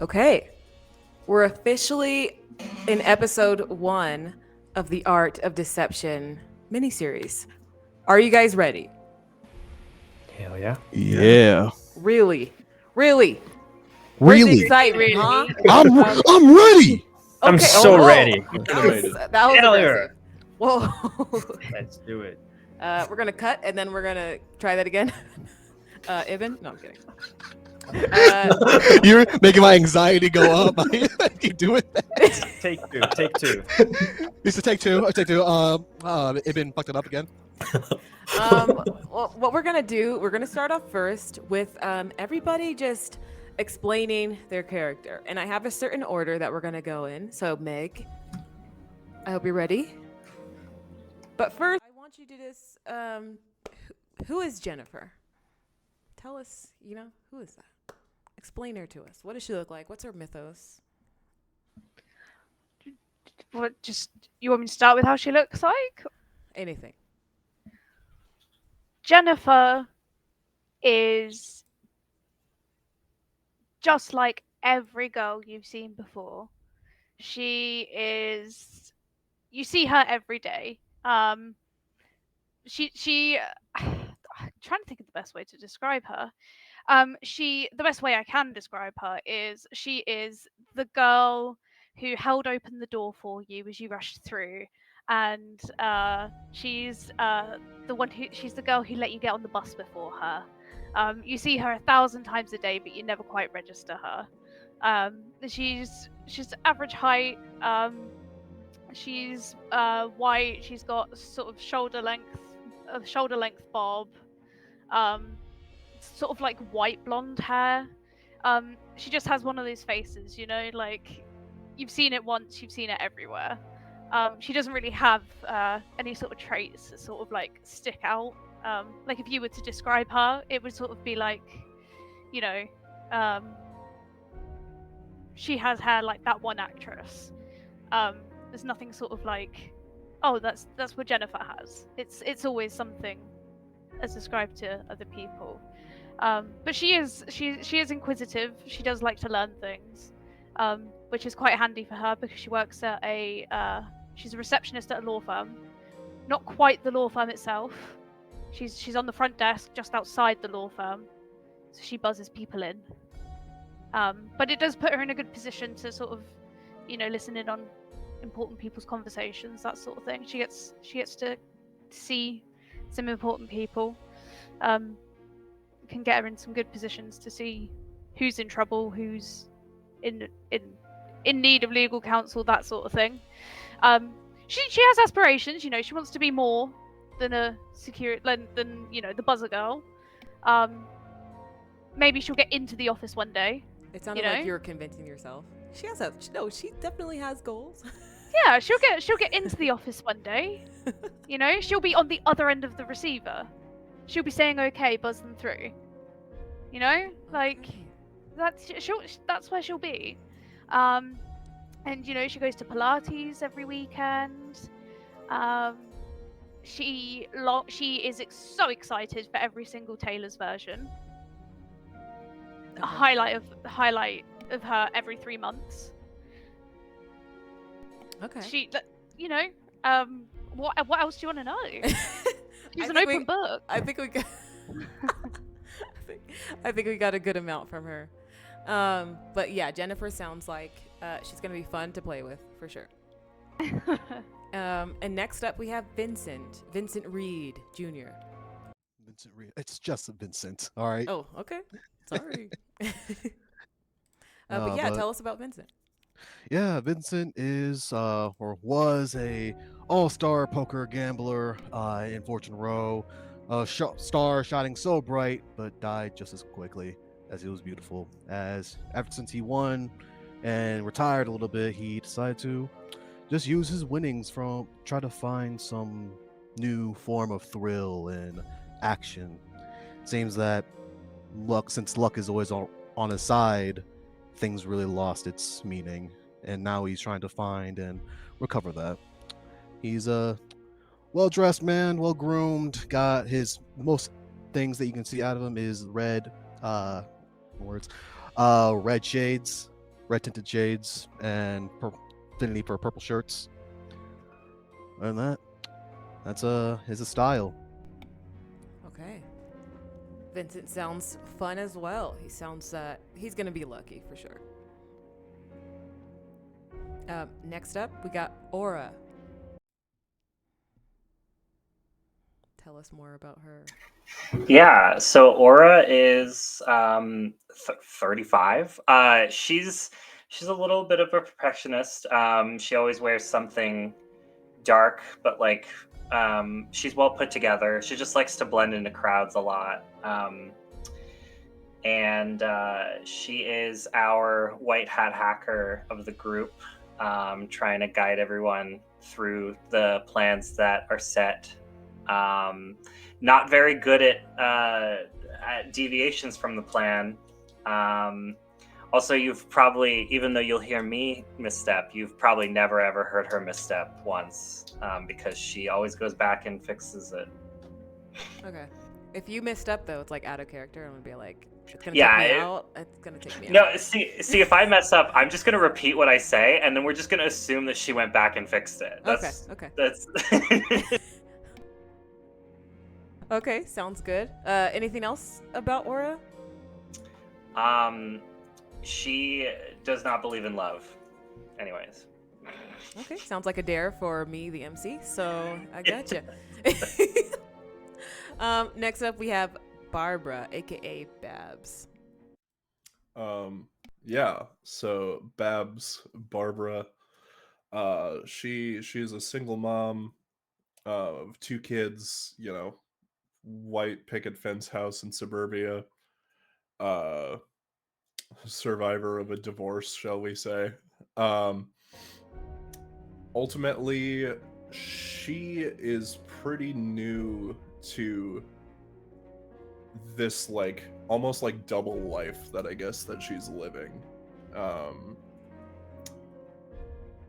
Okay, we're officially in episode 1 of the Art of Deception miniseries. Are you guys ready? Hell yeah. Yeah. Really? Really? Where's the Really? excitement, huh? I'm ready. I'm Okay, so whoa. ready. That was Hell yeah. aggressive. Whoa. Let's do it. We're gonna cut and then we're gonna try that again. Ibn? No, I'm kidding. You're making my anxiety go up. I keep doing that. Take two. Take two. Used to take two. Ibn fucked it up again. Well, what we're gonna do, we're gonna start off first with everybody just explaining their character, and I have a certain order that we're gonna go in. So Meg, I hope you're ready. But first, I want you to just who is Jennifer? Tell us, who is that? Explain her to us. What does she look like? What's her mythos? What? Just you want me to start with how she looks like? Anything. Jennifer is just like every girl you've seen before. She is. You see her every day. She. I'm trying to think of the best way to describe her. The best way I can describe her is she is the girl who held open the door for you as you rushed through, and she's she's the girl who let you get on the bus before her. You see her 1,000 times a day, but you never quite register her. She's average height. She's white. She's got sort of shoulder length bob. Sort of like white blonde hair. She just has one of those faces, like you've seen it once, you've seen it everywhere. She doesn't really have any sort of traits that sort of like stick out. Like if you were to describe her, it would sort of be like, she has hair like that one actress. There's nothing sort of like, oh, that's what Jennifer has. It's always something as described to other people. But she is inquisitive. She does like to learn things, which is quite handy for her because she works at she's a receptionist at a law firm. Not quite the law firm itself. She's on the front desk just outside the law firm, so she buzzes people in. But it does put her in a good position to sort of, listen in on important people's conversations, that sort of thing. She gets to see some important people. Can get her in some good positions to see who's in trouble, who's in need of legal counsel, that sort of thing. She has aspirations. She wants to be more than a than the buzzer girl. Maybe she'll get into the office one day. It sounded like you were convincing yourself. She definitely has goals. Yeah, she'll get into the office one day. She'll be on the other end of the receiver. She'll be saying okay, buzz them through. Like that's where she'll be. And she goes to Pilates every weekend. She is so excited for every single Taylor's version. Okay. A highlight of her every 3 months. Okay. What else do you want to know? She's an open book. I think we got. I think we got a good amount from her. But yeah, Jennifer sounds like she's gonna be fun to play with for sure. And next up we have Vincent Reed Jr. Vincent Reed. It's just Vincent. All right. Oh, okay. Sorry. But yeah, tell us about Vincent. Yeah, Vincent is or was a all-star poker gambler in Fortune Row. Star shining so bright, but died just as quickly as he was beautiful. As ever since he won and retired a little bit, he decided to just use his winnings from try to find some new form of thrill and action. Seems that since luck is always on his side, things really lost its meaning, and now he's trying to find and recover that. He's a well-dressed man, well-groomed, got his most things that you can see out of him is red shades, red tinted shades and affinity for purple shirts. Other than that, that's his style. Okay. Vincent sounds fun as well. He sounds he's gonna be lucky for sure. Next up, we got Aura. Tell us more about her. Yeah, so Aura is 35. She's a little bit of a perfectionist. She always wears something dark, but like she's well put together. She just likes to blend into crowds a lot. And she is our white hat hacker of the group, trying to guide everyone through the plans that are set. Not very good at deviations from the plan. Also, you've probably, even though you'll hear me misstep, you've probably never ever heard her misstep once, because she always goes back and fixes it. Okay. If you messed up though, it's like out of character. I'm gonna be like, it's gonna Yeah, take me out. It's gonna take me No, out. see, if I mess up, I'm just gonna repeat what I say, and then we're just gonna assume that she went back and fixed it. Okay. That's. Okay, sounds good. Anything else about Aura? She does not believe in love. Anyways. Okay, sounds like a dare for me, the MC. So I gotcha. Next up, we have Barbara, aka Babs. Yeah, so Barbara, she's a single mom of 2 kids, white picket fence house in suburbia, uh survivor of a divorce, shall we say. Ultimately, she is pretty new to this, like, almost like double life that I guess that she's living.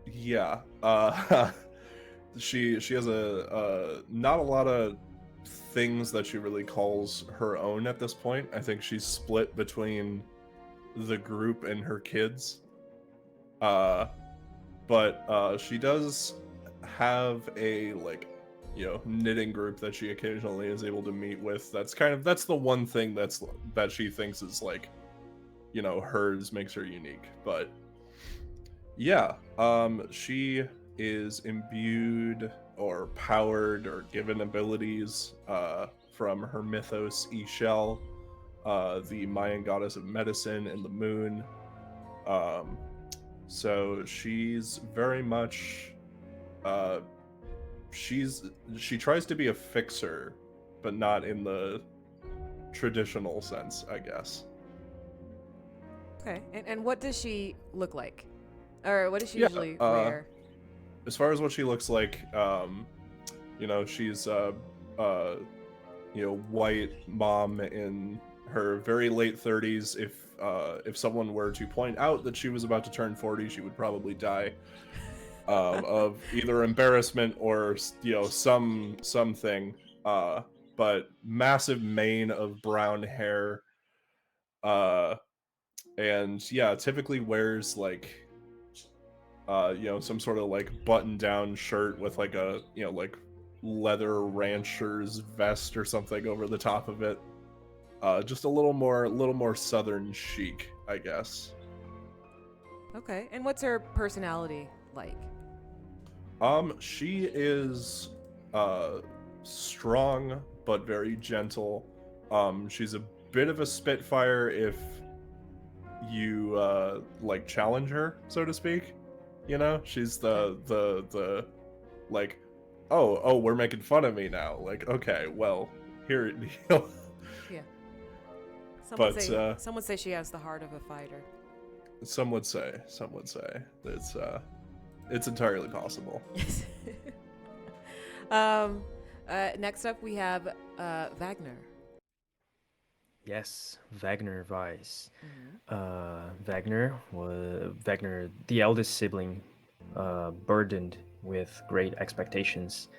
Yeah. She has a not a lot of things that she really calls her own at this point. I think she's split between the group and her kids. But she does have a, like, knitting group that she occasionally is able to meet with. That's the one thing that she thinks is, like, hers, makes her unique. But yeah, she is imbued or powered or given abilities from her mythos Ishel, the Mayan goddess of medicine and the moon. So she's very much she tries to be a fixer, but not in the traditional sense, I guess. Okay, and what does she look like? Or what does she Yeah, usually wear? As far as what she looks like, she's white mom in her very late 30s. If someone were to point out that she was about to turn 40, she would probably die of either embarrassment or something. But massive mane of brown hair, and yeah, typically wears like some sort of like button-down shirt with like a like leather rancher's vest or something over the top of it. Just a little more southern chic, I guess. Okay, and what's her personality like? She is strong but very gentle. She's a bit of a spitfire if you like challenge her, so to speak. She's the like, oh, we're making fun of me now. Like, okay, well, here. Yeah. But Some would say she has the heart of a fighter. Some would say it's entirely possible. Next up, we have Wagner. Yes, Wagner Weiss. Mm-hmm. Wagner, the eldest sibling, burdened with great expectations,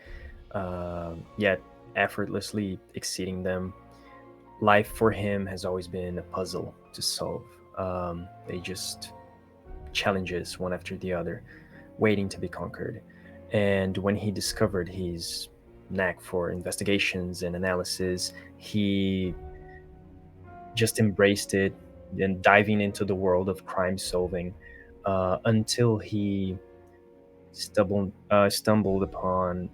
yet effortlessly exceeding them. Life for him has always been a puzzle to solve. They just challenges one after the other, waiting to be conquered. And when he discovered his knack for investigations and analysis, he just embraced it and diving into the world of crime solving until he stumbled upon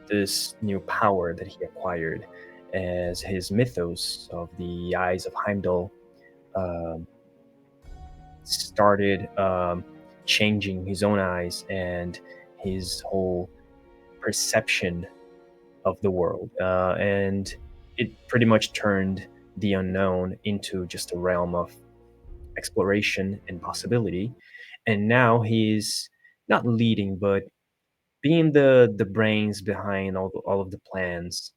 this new power that he acquired as his mythos of the Eyes of Heimdall um started changing his own eyes and his whole perception of the world. And it pretty much turned the unknown into just a realm of exploration and possibility. And now he's not leading, but being the brains behind all of the plans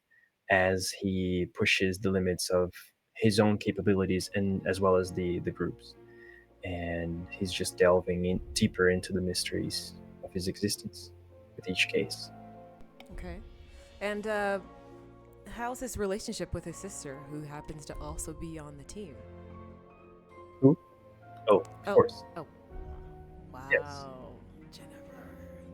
as he pushes the limits of his own capabilities and as well as the group's. And he's just delving in deeper into the mysteries of his existence with each case. Okay. And how's his relationship with his sister, who happens to also be on the team? Who? Oh, of course. Oh. Wow. Yes. Jennifer.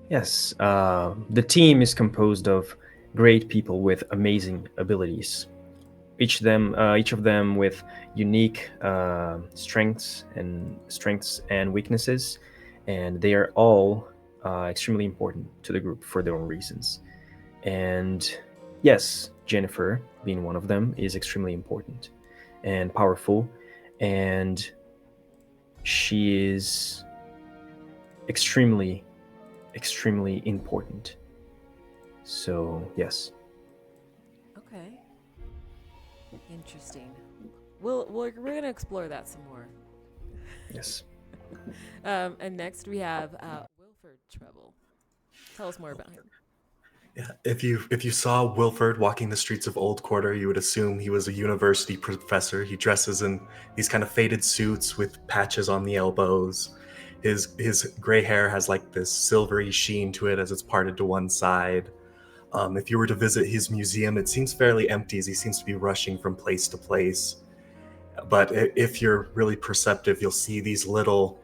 Yes, the team is composed of great people with amazing abilities. Each of them with unique strengths and weaknesses, and they are all extremely important to the group for their own reasons. And yes, Jennifer, being one of them, is extremely important and powerful, and she is extremely important. So yes. Okay. Interesting. We're gonna explore that some more. Yes. And next we have Wilford Treble. Tell us more about him. Yeah, if you saw Wilford walking the streets of Old Quarter, you would assume he was a university professor. He dresses in these kind of faded suits with patches on the elbows. His gray hair has like this silvery sheen to it as it's parted to one side. If you were to visit his museum, it seems fairly empty as he seems to be rushing from place to place. But if you're really perceptive, you'll see these little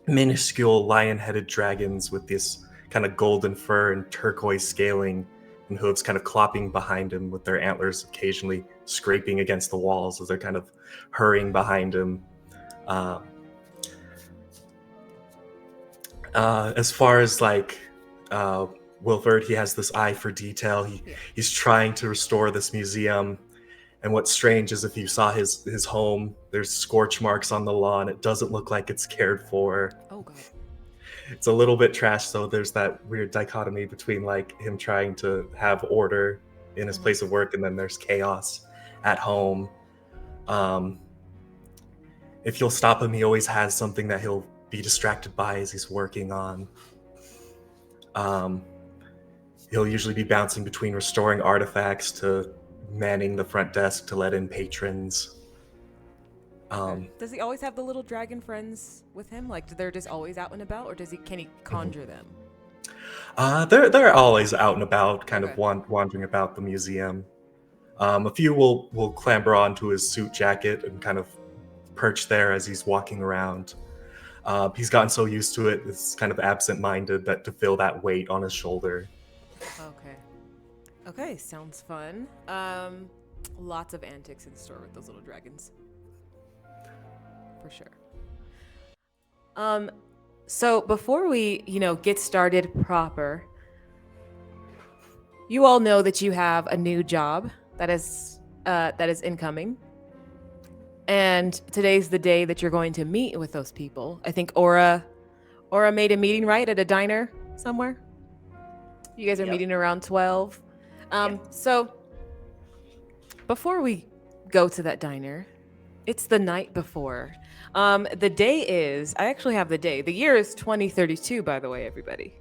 minuscule lion-headed dragons with this kind of golden fur and turquoise scaling and hooves kind of clopping behind him with their antlers occasionally scraping against the walls as they're kind of hurrying behind him. As far as like Wilford, he has this eye for detail. He's trying to restore this museum. And what's strange is if you saw his home, there's scorch marks on the lawn. It doesn't look like it's cared for. Oh god. It's a little bit trash, so there's that weird dichotomy between like him trying to have order in his place of work and then there's chaos at home. If you'll stop him, he always has something that he'll be distracted by as he's working on. He'll usually be bouncing between restoring artifacts to manning the front desk to let in patrons. Does he always have the little dragon friends with him? Like, they're just always out and about, or can he conjure them? They're always out and about, kind Okay. of wandering about the museum. A few will clamber onto his suit jacket and kind of perch there as he's walking around. He's gotten so used to it, it's kind of absent-minded that to feel that weight on his shoulder. Okay, sounds fun. Lots of antics in store with those little dragons. For sure. So before we, get started proper, you all know that you have a new job that is incoming. And today's the day that you're going to meet with those people. I think Aura made a meeting, right, at a diner somewhere. You guys are Yep. meeting around 12. So before we go to that diner, it's the night before. The day is, I actually have the day. The year is 2032, by the way, everybody.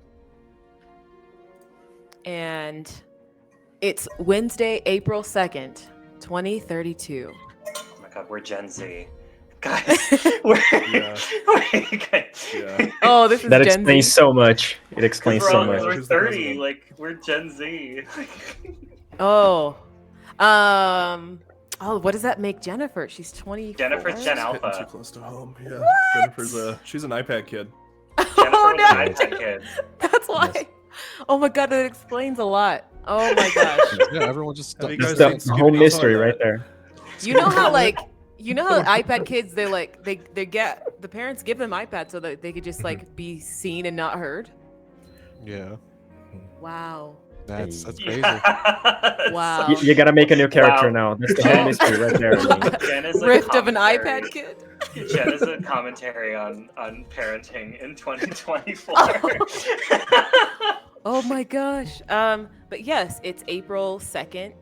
And it's Wednesday, April 2nd, 2032. Oh my god, we're Gen Z. Guys, we're, Yeah. Yeah. Oh, this is That Gen explains Z. so much. It explains we're, so all, much. we're Who's the 30, president? like we're Gen Z. Oh. Oh, what does that make Jennifer? She's 24. Jennifer's Gen It's hitting too Alpha. close to home. Yeah, Jennifer's she's an iPad kid. Jennifer Oh was no! an iPad kid. That's why. Yes. Oh my god, that explains a lot. Oh my gosh. Yeah, everyone just. Have you That's guys seen the whole Scooby-Doo mystery on right that? there. You know how iPad kids they get the parents give them iPads so that they could just like be seen and not heard. Yeah, Wow. that's Hey. crazy. Yes. Wow. You gotta make a new character Wow. now. That's the whole mystery right there. I mean. Jen is a Rift of an commentary- iPad kid. Jen is a commentary on parenting in 2024. Oh my gosh. But yes, it's April 2nd,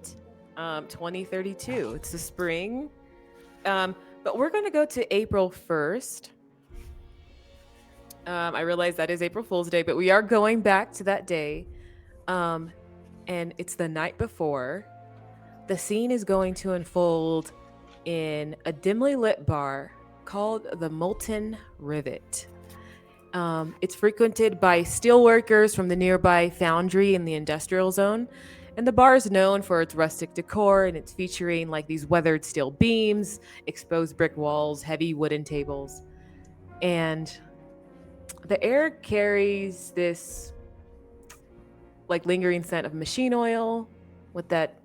2032. It's the spring. But we're gonna go to April 1st. I realize that is April Fool's Day, but we are going back to that day. And it's the night before. The scene is going to unfold in a dimly lit bar called the Molten Rivet. It's frequented by steelworkers from the nearby foundry in the industrial zone. And the bar is known for its rustic decor, and it's featuring like these weathered steel beams, exposed brick walls, heavy wooden tables. And the air carries this like lingering scent of machine oil with that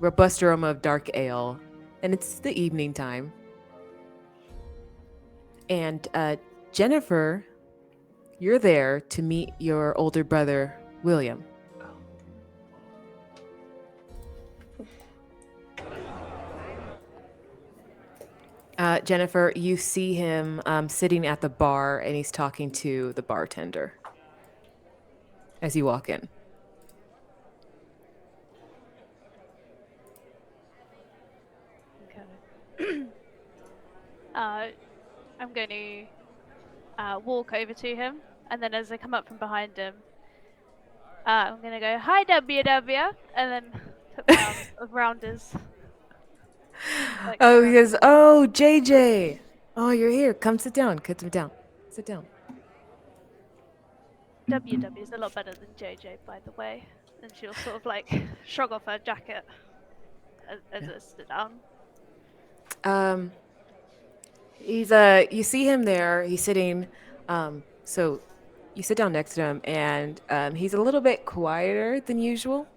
robust aroma of dark ale. And it's the evening time. And Jennifer, you're there to meet your older brother, William. Jennifer, you see him sitting at the bar, and he's talking to the bartender as you walk in. Okay. I'm going to walk over to him, and then as I come up from behind him, I'm going to go, "Hi, WW," and then put my arms around his. Like, Oh, around he goes, "Oh, JJ. Oh, you're here. Come sit down. Sit down. Sit down." WW is a lot better than JJ, by the way. And she'll sort of like shrug off her jacket as I sit down. He's you see him there. He's sitting. So you sit down next to him, and he's a little bit quieter than usual.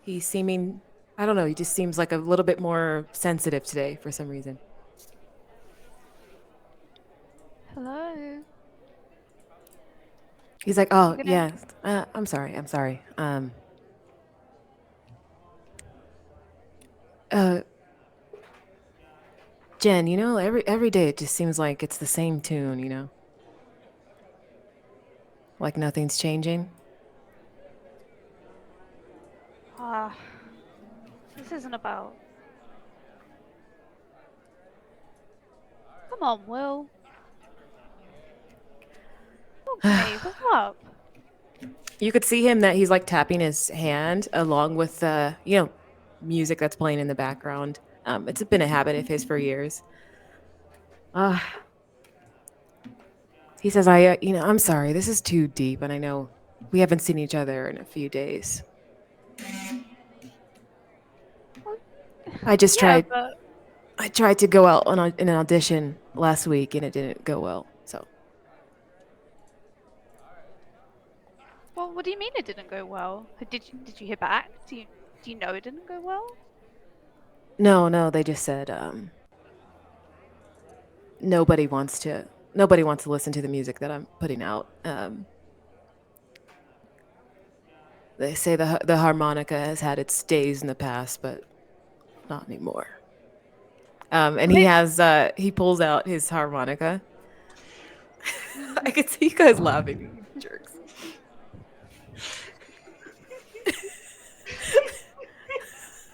He's seeming, I don't know. He just seems like a little bit more sensitive today for some reason. Hello. He's like, "Oh, Good yeah. I'm sorry. Jen, you know, every day it just seems like it's the same tune, you know? Like nothing's changing." This isn't about. Come on, Will. Talk to me. What's up? You could see him that he's like tapping his hand along with music that's playing in the background. It's been a habit of his for years. He says, I'm sorry, this is too deep, and I know we haven't seen each other in a few days. I just tried. But I tried to go out in an audition last week, and it didn't go well. So well, what do you mean it didn't go well? Did you hear back? Do you know it didn't go well? no, they just said nobody wants to listen to the music that I'm putting out. They say the harmonica has had its days in the past, but not anymore. And he pulls out his harmonica. I could see you guys laughing, you jerks.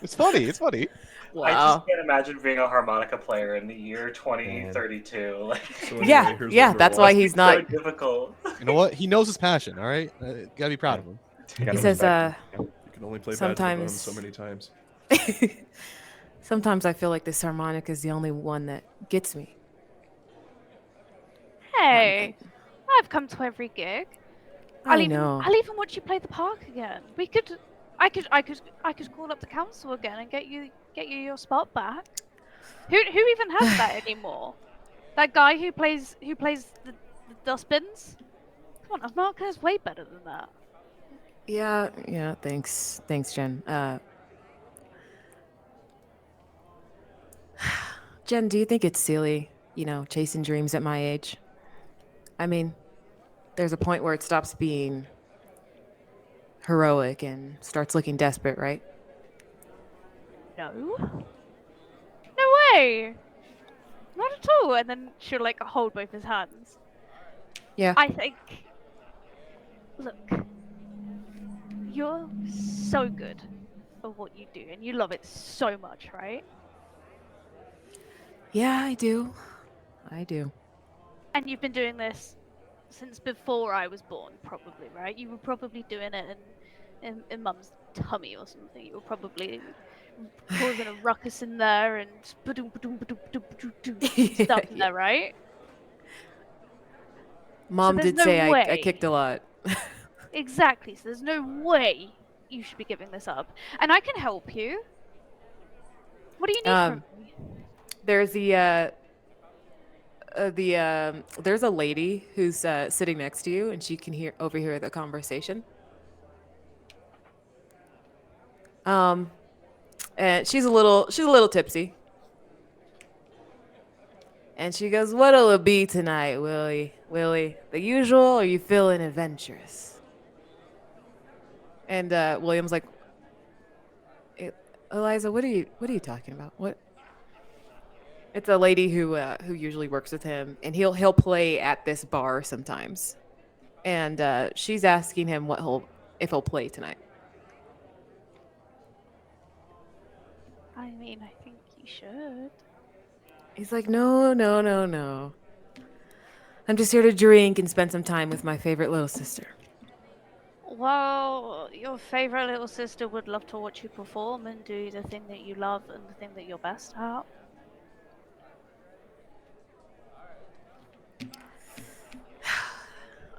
It's funny. It's funny. I Wow. just can't imagine being a harmonica player in the year 2032. Like, So anyway, Yeah, here's yeah, what we're that's why watching. he's not. so difficult. You know what? He knows his passion. All right, gotta be proud of him. Gotta He says, respect it. You can only play Badge of the Bone sometimes- so many times. Sometimes I feel like this harmonica is the only one that gets me. Hey, I've come to every gig. I know. I'll even watch you play the park again. I could call up the council again and get get you your spot back. Who even has that anymore? That guy who plays the dustbins? Come on, Marco's way better than that. Yeah, thanks, Jen. Jen, do you think it's silly, chasing dreams at my age? I mean, there's a point where it stops being heroic and starts looking desperate, right? No. No way! Not at all. And then she'll like hold both his hands. Yeah. I think. Look. You're so good at what you do, and you love it so much, right? Yeah, I do. And you've been doing this since before I was born, probably, right? You were probably doing it in Mum's tummy or something. You were probably causing a ruckus in there and stuff in there, right? Mom there's did no say I way. kicked a lot. Exactly. So there's no way you should be giving this up. And I can help you. What do you need from me? There's there's a lady who's sitting next to you, and she can overhear the conversation. And she's a little tipsy, and she goes, "What'll it be tonight, Willie? The usual, or you feeling adventurous?" And William's like, "Eliza, what are you talking about? What?" It's a lady who usually works with him, and he'll play at this bar sometimes. And she's asking him if he'll play tonight. I mean, I think you should. He's like, no. I'm just here to drink and spend some time with my favorite little sister. Well, your favorite little sister would love to watch you perform and do the thing that you love and the thing that you're best at.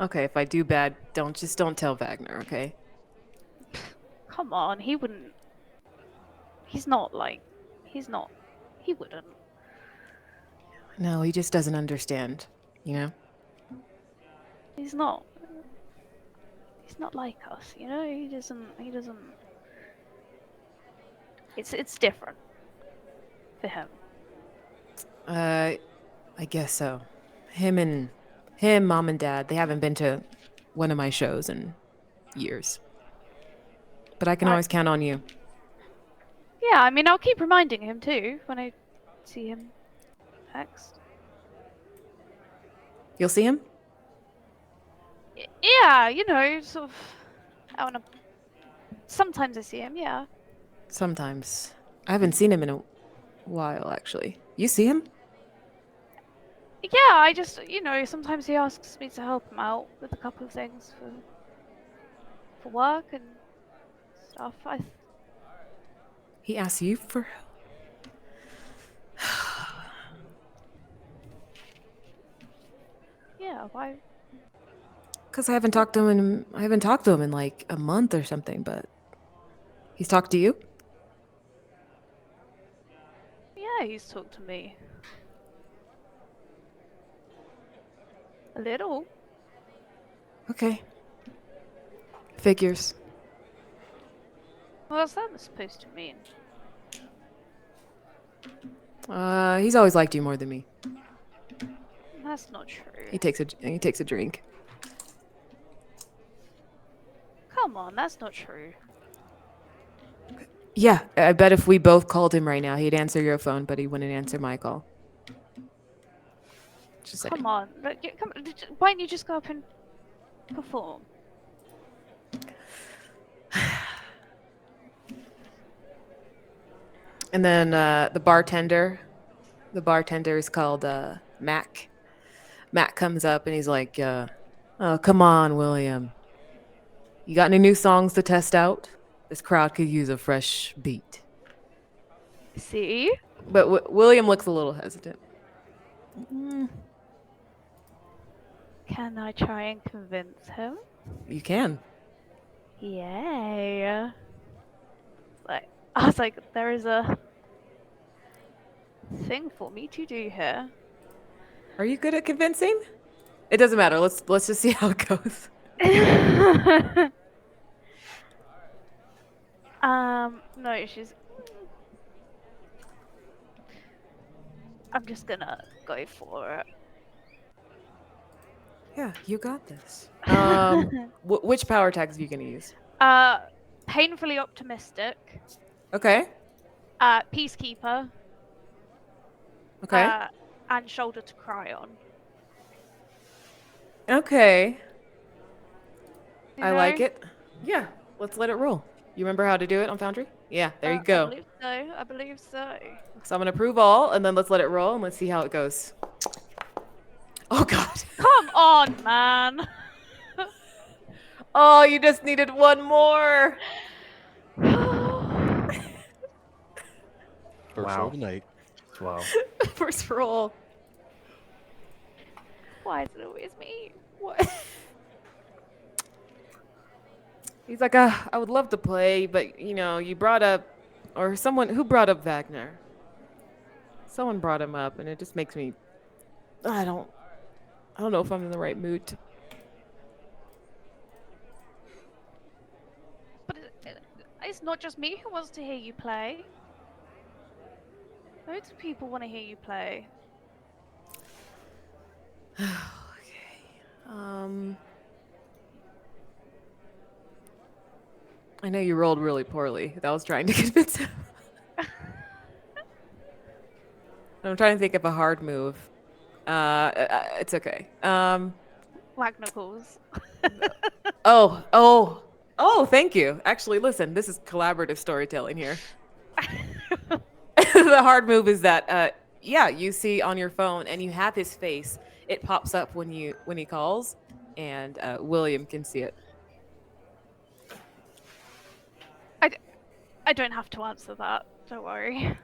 Okay, if I do bad, don't tell Wagner, okay? Come on, he wouldn't. He's not like. He wouldn't. No, he just doesn't understand, He's not. He's not like us, He doesn't. It's different for him. I guess so. Him, Mom and Dad, they haven't been to one of my shows in years. But I can always count on you. Yeah, I mean, I'll keep reminding him too when I see him next. You'll see him? Yeah, sort of. Sometimes I see him. Yeah. Sometimes. I haven't seen him in a while, actually. You see him? Yeah, I just, sometimes he asks me to help him out with a couple of things for work and stuff. He asks you for Yeah, why? Because I haven't talked to him in like a month or something, but he's talked to you? Yeah, he's talked to me. A little. Okay. Figures. What's that supposed to mean? He's always liked you more than me. That's not true. He takes a drink. Come on, that's not true. Yeah, I bet if we both called him right now, he'd answer your phone, but he wouldn't answer my call. Just saying. Come on, why don't you just go up and perform? And then the bartender is called Mac. Mac comes up and he's like, "Oh, come on, William. You got any new songs to test out? This crowd could use a fresh beat." See? But William looks a little hesitant. Can I try and convince him? You can. Yay. I was like, there is a thing for me to do here. Are you good at convincing? It doesn't matter. Let's just see how it goes. No, she's. I'm just gonna go for it. Yeah, you got this. Which power tags are you gonna use? Painfully optimistic. Okay. Peacekeeper. Okay. And shoulder to cry on. Okay. You I like know? it. Yeah, let's let it roll. You remember how to do it on Foundry? Yeah, there you go. I believe so. So I'm gonna prove all, and then let's let it roll, and let's see how it goes. Oh God! Come on, man. Oh, you just needed one more. First roll of the night. Wow. First roll. Why is it always me? What? He's like, I would love to play, but you brought up, or someone who brought up Wagner. Someone brought him up, and it just makes me. I don't know if I'm in the right mood. But it's not just me who wants to hear you play. Loads of people want to hear you play. Okay. I know you rolled really poorly. That was trying to convince him. I'm trying to think of a hard move. It's okay. Wagner calls. Oh, thank you. Actually, listen, this is collaborative storytelling here. The hard move is that, you see on your phone and you have his face. It pops up when he calls, and William can see it. I don't have to answer that. Don't worry.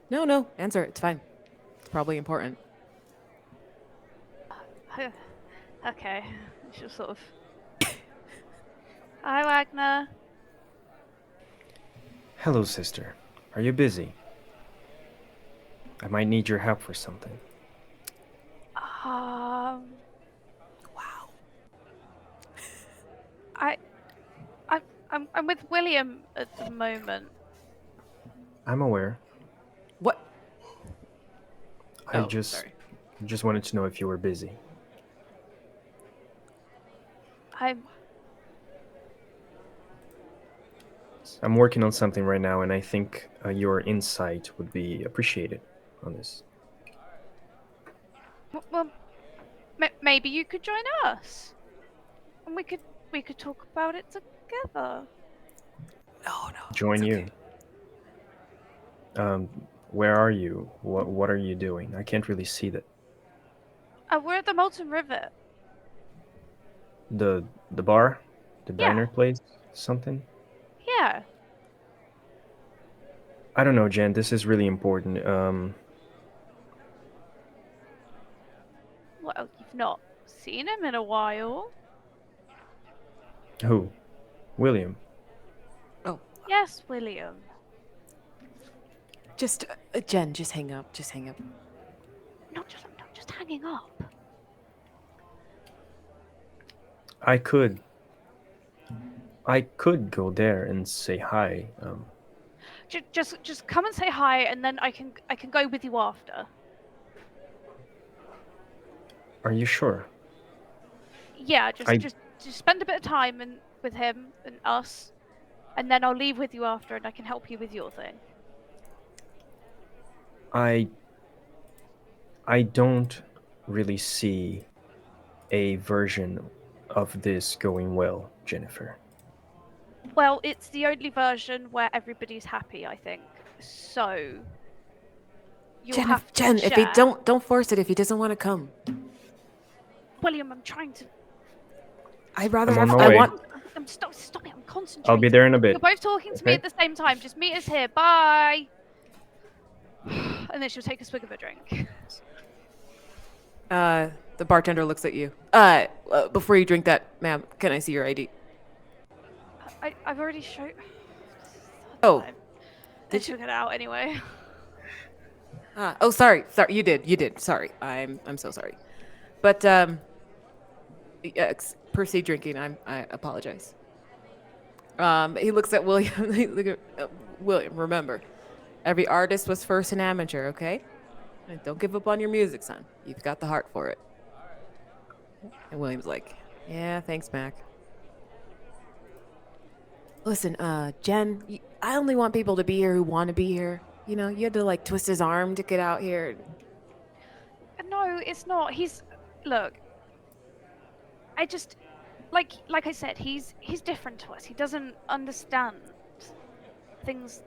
No, answer it. It's fine. It's probably important. Okay. She'll sort of. Hi, Wagner. Hello, sister. Are you busy? I might need your help for something. Wow. I'm with William at the moment. I'm aware. What? I Oh, just sorry. wanted to know if you were busy. I'm working on something right now, and I think your insight would be appreciated on this. Well, maybe you could join us, and we could talk about it together. No. Join it's you. okay. Where are you? What are you doing? I can't really see that. We're at the Molten River. The bar, the Yeah. diner place, something. Yeah. I don't know, Jen. This is really important. Well, you've not seen him in a while. Who? William. Oh, Yes, William. just Jen, just hang up. I'm not just hanging up. I could go there and say hi. Just come and say hi, and then I can go with you after. Are you sure? Yeah, I- just spend a bit of time with him and us, and then I'll leave with you after, and I can help you with your thing. I don't really see a version of this going well, Jennifer. Well, it's the only version where everybody's happy, I think. So you'll have to Jen, share. if he don't force it if he doesn't want to come. William, I'm trying to. I'd rather I'm on have. my I way. want. Stop it! I'm concentrating. I'll be there in a bit. You're both talking to me Okay. at the same time. Just meet us here. Bye. And then she'll take a swig of a drink. The bartender looks at you. Before you drink that, ma'am, can I see your ID? I've already showed. Oh, They took it out anyway. Oh, sorry. You did. Sorry. I'm so sorry. But proceed drinking. I apologize. He looks at William. William, remember, every artist was first an amateur. Okay, and don't give up on your music, son. You've got the heart for it. And William's like, yeah, thanks, Mac. Listen, Jen, I only want people to be here who want to be here. You know, you had to like twist his arm to get out here. No, it's not. Look. I just, like I said, he's different to us. He doesn't understand things.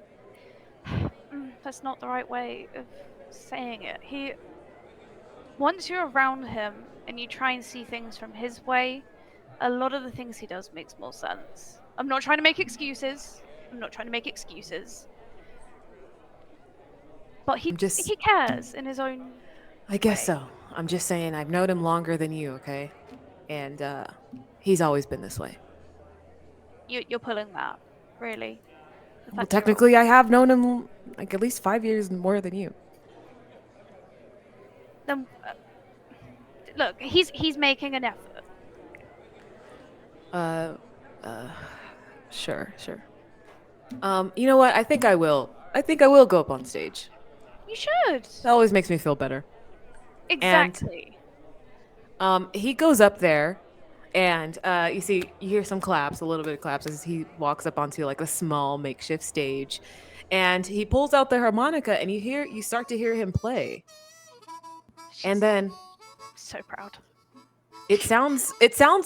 That's not the right way of saying it. Once you're around him and you try and see things from his way, a lot of the things he does makes more sense. I'm not trying to make excuses. But he cares in his own I guess way. so. I'm just saying I've known him longer than you, okay? And he's always been this way. You're pulling that, really? Well, technically, I have known him like at least 5 years more than you. Then, look, he's making an effort. Sure. You know what? I think I will go up on stage. You should. That always makes me feel better. Exactly. And, he goes up there, and you hear some claps, a little bit of claps as he walks up onto like a small makeshift stage, and he pulls out the harmonica, and you start to hear him play. And then, so proud. It sounds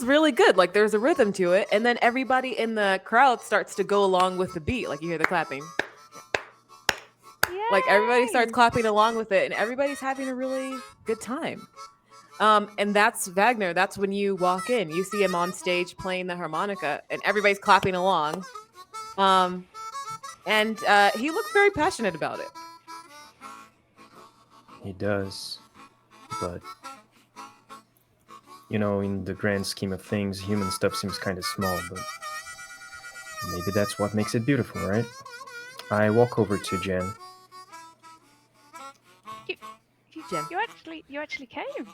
really good. Like there's a rhythm to it, and then everybody in the crowd starts to go along with the beat. Like you hear the clapping. Yay! Like everybody starts clapping along with it, and everybody's having a really good time. And that's Wagner. That's when you walk in. You see him on stage playing the harmonica, and everybody's clapping along. And he looks very passionate about it. He does, but you know, in the grand scheme of things, human stuff seems kind of small, but maybe that's what makes it beautiful, right? I walk over to Jen. Jen. You actually came.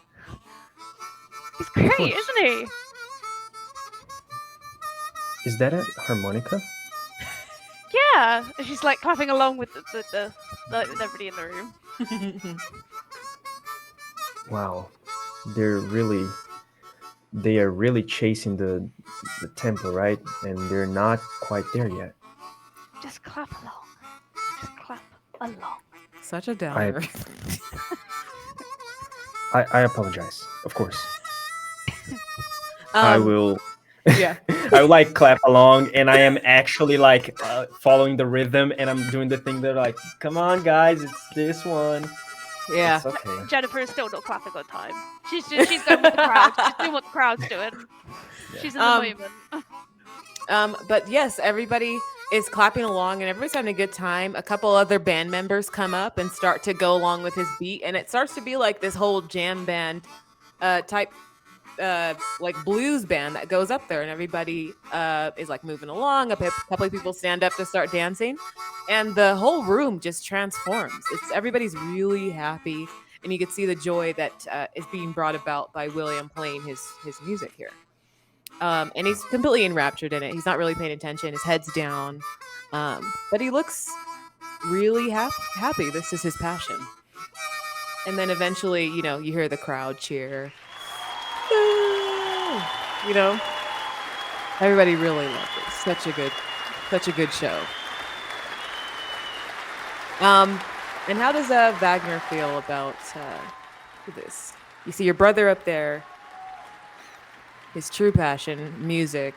He's great, isn't he? Is that a harmonica? Yeah, and she's like clapping along with with everybody in the room. Wow, they are really chasing the tempo, right? And they're not quite there yet. Just clap along. Just clap along. Such a downer. I apologize, of course. I will. Yeah. I would like clap along, and I am actually like following the rhythm, and I'm doing the thing that like, come on, guys, it's this one. Yeah. It's okay. Jennifer is still not clapping on time. She's going with the crowd. She's doing what the crowd's doing. Yeah. She's in the moment. But yes, everybody is clapping along, and everybody's having a good time. A couple other band members come up and start to go along with his beat, and it starts to be like this whole jam band type. Like blues band that goes up there, and everybody is like moving along. A couple of people stand up to start dancing, and the whole room just transforms. Everybody's really happy, and you can see the joy that is being brought about by William playing his music here. And he's completely enraptured in it. He's not really paying attention. His head's down, but he looks really happy. This is his passion. And then eventually, you hear the crowd cheer. You know, everybody really loved it. Such a good show. And how does Wagner feel about this? You see your brother up there, his true passion, music,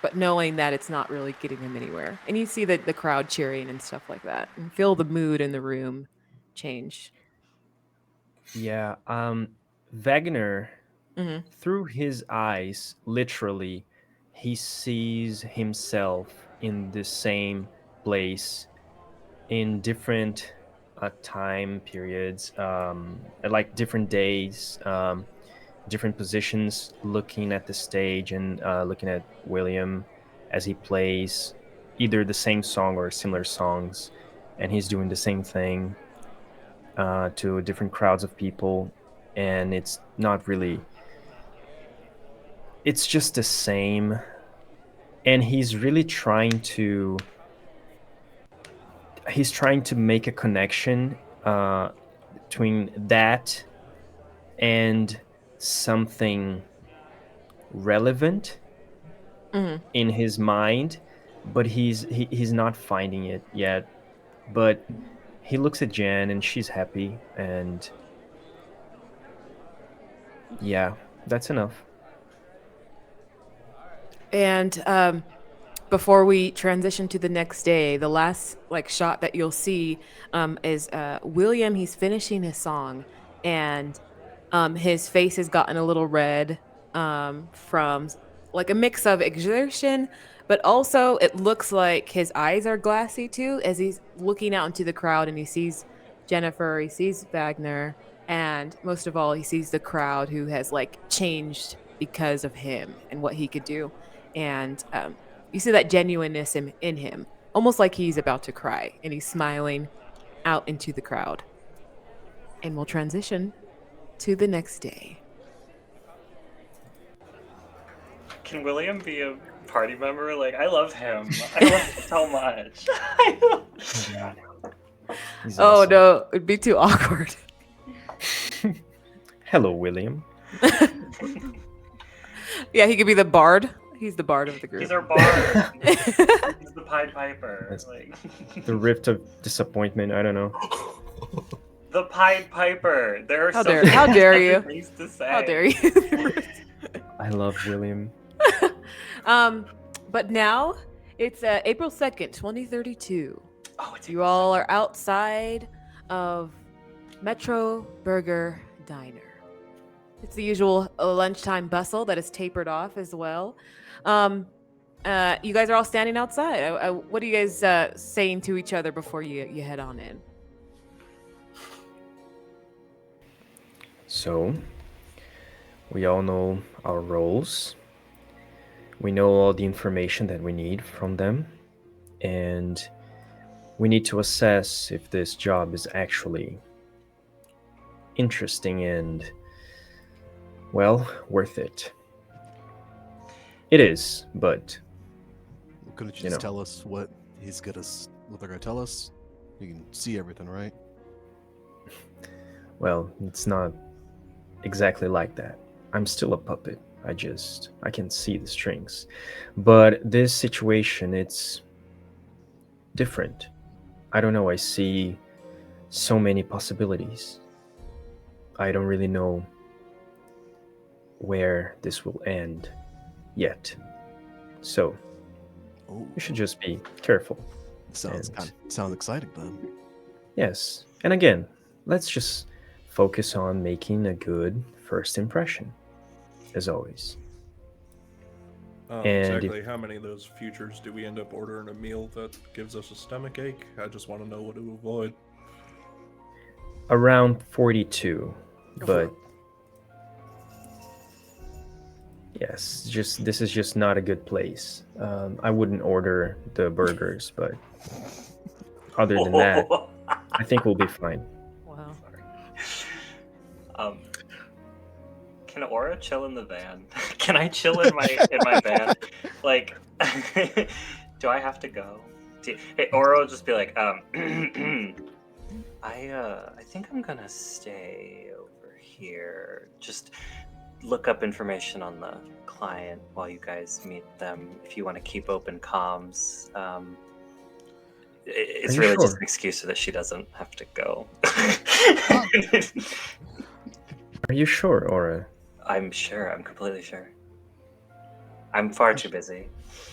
but knowing that it's not really getting him anywhere. And you see the crowd cheering and stuff like that, and feel the mood in the room change. Yeah, Wagner, Mm-hmm. through his eyes, literally, he sees himself in the same place in different time periods, at like different days, different positions, looking at the stage and looking at William as he plays either the same song or similar songs, and he's doing the same thing. to different crowds of people, and it's not really. It's just the same, and he's really trying to. He's trying to make a connection between that and something relevant Hmm. in his mind, but he's not finding it yet. But he looks at Jan and she's happy, and yeah, that's enough. And before we transition to the next day, the last like shot that you'll see is William. He's finishing his song, and his face has gotten a little red from like a mix of exertion, but also it looks like his eyes are glassy too, as he's looking out into the crowd and he sees Jennifer, he sees Wagner, and most of all, he sees the crowd who has like changed because of him and what he could do. And you see that genuineness in him, almost like he's about to cry, and he's smiling out into the crowd. And we'll transition to the next day. Can William be a party member? Like, I love him. I love him so much. Oh, God. He's Oh awesome. no, it'd be too awkward. Hello, William. Yeah, he could be the bard. He's the bard of the group. He's our bard. He's the Pied Piper. That's- Like, The rift of disappointment. I don't know. the Pied Piper. There are How so dare- many how dare other you. things to say. How dare you? I love William. But now it's April 2nd, 2032. Oh, it's You all are outside of Metro Burger Diner. It's the usual lunchtime bustle that is tapered off as well. You guys are all standing outside. What are you guys saying to each other before you head on in? So, we all know our roles. We know all the information that we need from them. And we need to assess if this job is actually interesting and, well, worth it. It is, but Couldn't you You just know. tell us what what they're gonna tell us? You can see everything, right? well, it's not exactly like that. I'm still a puppet. I can see the strings. But this situation, it's different. I don't know. I see so many possibilities. I don't really know where this will end yet. So Oh, you should just be careful. sounds and- sounds exciting then. Yes. And again, let's just focus on making a good first impression, as always. And Exactly how many of those futures do we end up ordering a meal that gives us a stomach ache? I just want to know what to avoid. Around 42, but yes, just this is just not a good place. I wouldn't order the burgers, but other than that, I think we'll be fine. Wow. Can Aura chill in the van? Can I chill in my van? Like, do I have to go? Hey, Aura will just be like, I think I'm gonna stay over here. Just look up information on the client while you guys meet them. If you want to keep open comms, it's you really just sure? an excuse so that she doesn't have to go. Are you sure, Aura? I'm sure. I'm completely sure. I'm far too busy.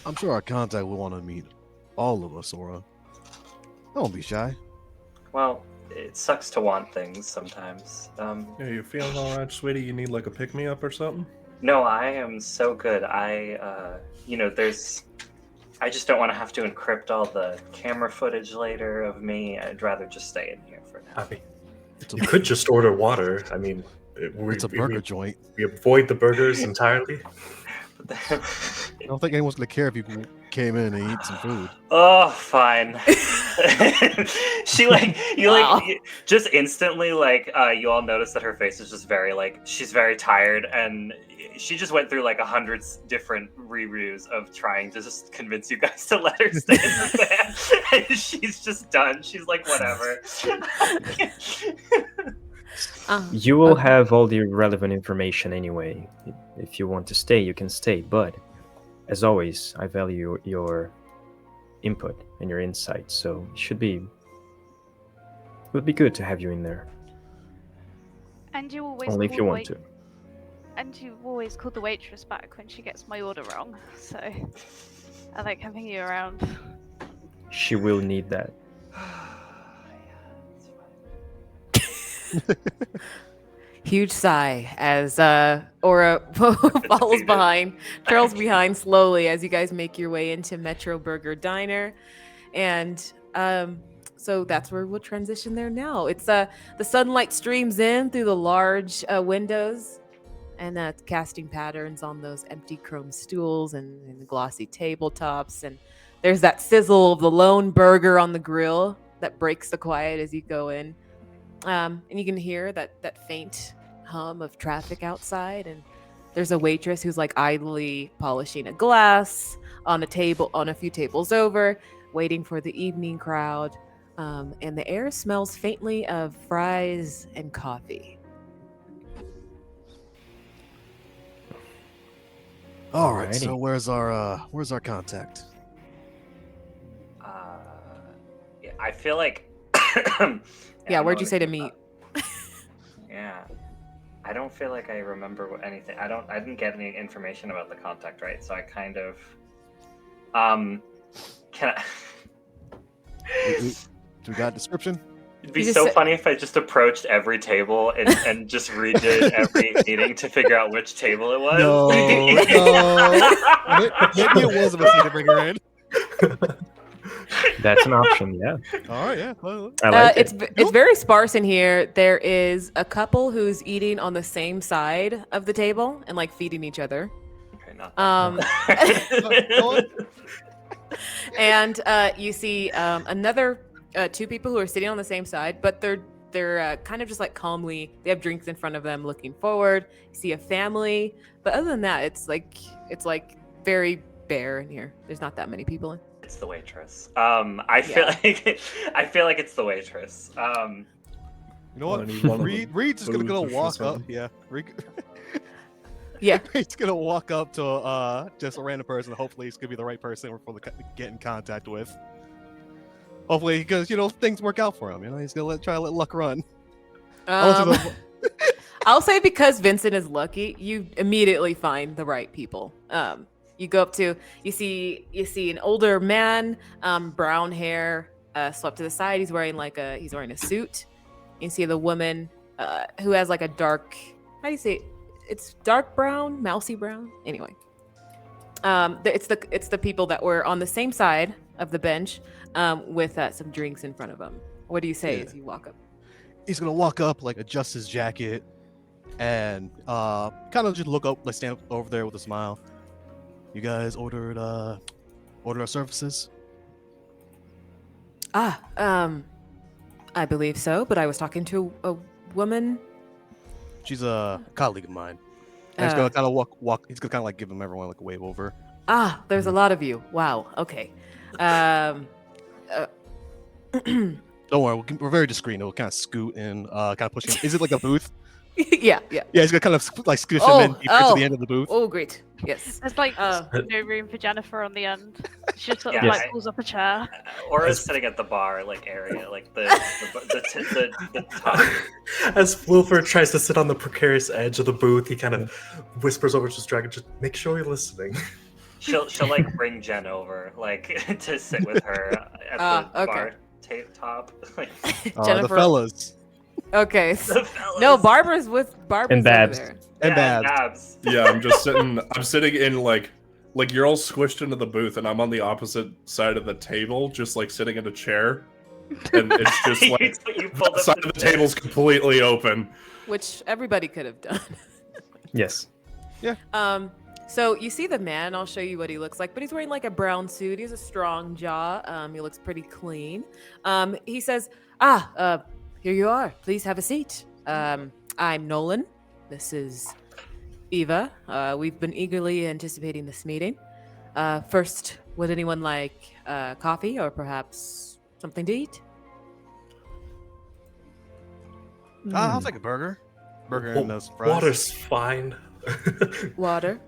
I'm sure our contact will want to meet all of us, Aura. Don't be shy. Well, it sucks to want things sometimes. Yeah, you feeling all right, sweetie? You need like a pick me up or something? No, I am so good. I just don't want to have to encrypt all the camera footage later of me. I'd rather just stay in here for now. I mean, It's a, you could just order water. I mean, it's a burger joint. we avoid the burgers entirely. But then- I don't think anyone's gonna care if you came in and eat some food. Oh, fine. She Wow. just instantly you all notice that her face is just very she's very tired, and she just went through 100 different reroutes of trying to just convince you guys to let her stay in the van, and she's just done. She's like, whatever. You will Okay. have all the relevant information anyway. If you want to stay, you can stay. But as always, I value your input and your insight. So it would be good to have you in there. And you always Only if call you the want to. And you always call the waitress back when she gets my order wrong. So I like having you around. She will need that. Huge sigh as Aura follows behind, trails behind slowly as you guys make your way into Metro Burger Diner, and so that's where we'll transition there now. It's the sunlight streams in through the large windows, and casting patterns on those empty chrome stools and the glossy tabletops, and there's that sizzle of the lone burger on the grill that breaks the quiet as you go in. And you can hear that faint hum of traffic outside, and there's a waitress who's idly polishing a glass on a few tables over, waiting for the evening crowd. And the air smells faintly of fries and coffee. All right, so Alrighty. where's our contact? Yeah, I feel like. Yeah, where'd you say to meet? Yeah, I don't feel like I remember anything. I didn't get any information about the contact, right? So I kind of. Can I? We got a description? It'd be You just so said- funny if I just approached every table and just redid every meeting to figure out which table it was. No. Maybe it was a mistake to bring her in. That's an option, yeah. All right, yeah. Well, I like it. It's very sparse in here. There is a couple who's eating on the same side of the table and feeding each other. Okay, not go on. And you see another two people who are sitting on the same side, but they're kind of just calmly. They have drinks in front of them, looking forward. You see a family, but other than that, it's very bare in here. There's not that many people in. It's the waitress. I feel like it's the waitress. You know what? I need one of Reed's just the gonna booths or walk up. something. Yeah. Yeah. Reed's gonna walk up to just a random person. Hopefully, it's gonna be the right person for the get in contact with. Hopefully, because things work out for him. He's gonna try to let luck run. I'll say because Vincent is lucky, you immediately find the right people. You go up to you see an older man, brown hair, swept to the side. He's wearing a suit. You see the woman who has a dark, how do you say it? It's dark brown, mousy brown. Anyway, it's the people that were on the same side of the bench with some drinks in front of them. What do you say as you walk up? He's gonna walk up, adjust his jacket, and kind of just look up, stand over there with a smile. You guys ordered our services? I believe so, but I was talking to a woman. She's a colleague of mine. And he's gonna kind of walk. He's gonna kind of give everyone a wave over. There's a lot of you. Wow. Okay. Don't worry, we're very discreet. We'll kind of scoot and kind of push him. Is it like a booth? Yeah. Yeah, he's gonna kind of squish him in deeper to the end of the booth. Oh, great. Yes. There's no room for Jennifer on the end. She just sort of Yeah, pulls up a chair. Aura's sitting at the bar area, the top. As Wilford tries to sit on the precarious edge of the booth, he kind of whispers over to his dragon, just make sure you're listening. She'll bring Jen over to sit with her at the okay. bar top. The Jennifer. fellas Okay. The fellas. No, Barbara's And Babs. over there. and Yeah, Babs. Yeah, I'm sitting in like you're all squished into the booth, and I'm on the opposite side of the table, just sitting in a chair, and it's just You pulled the up side the of the chair. table's completely open. Which everybody could have done. Yes. So you see the man. I'll show you what he looks like. But he's wearing like a brown suit. He has a strong jaw. He looks pretty clean. He says, here you are. Please have a seat. I'm Nolan. This is Eva. We've been eagerly anticipating this meeting. First, would anyone like coffee or perhaps something to eat? I'll take a burger. Burger and some fries. Water's fine. Water.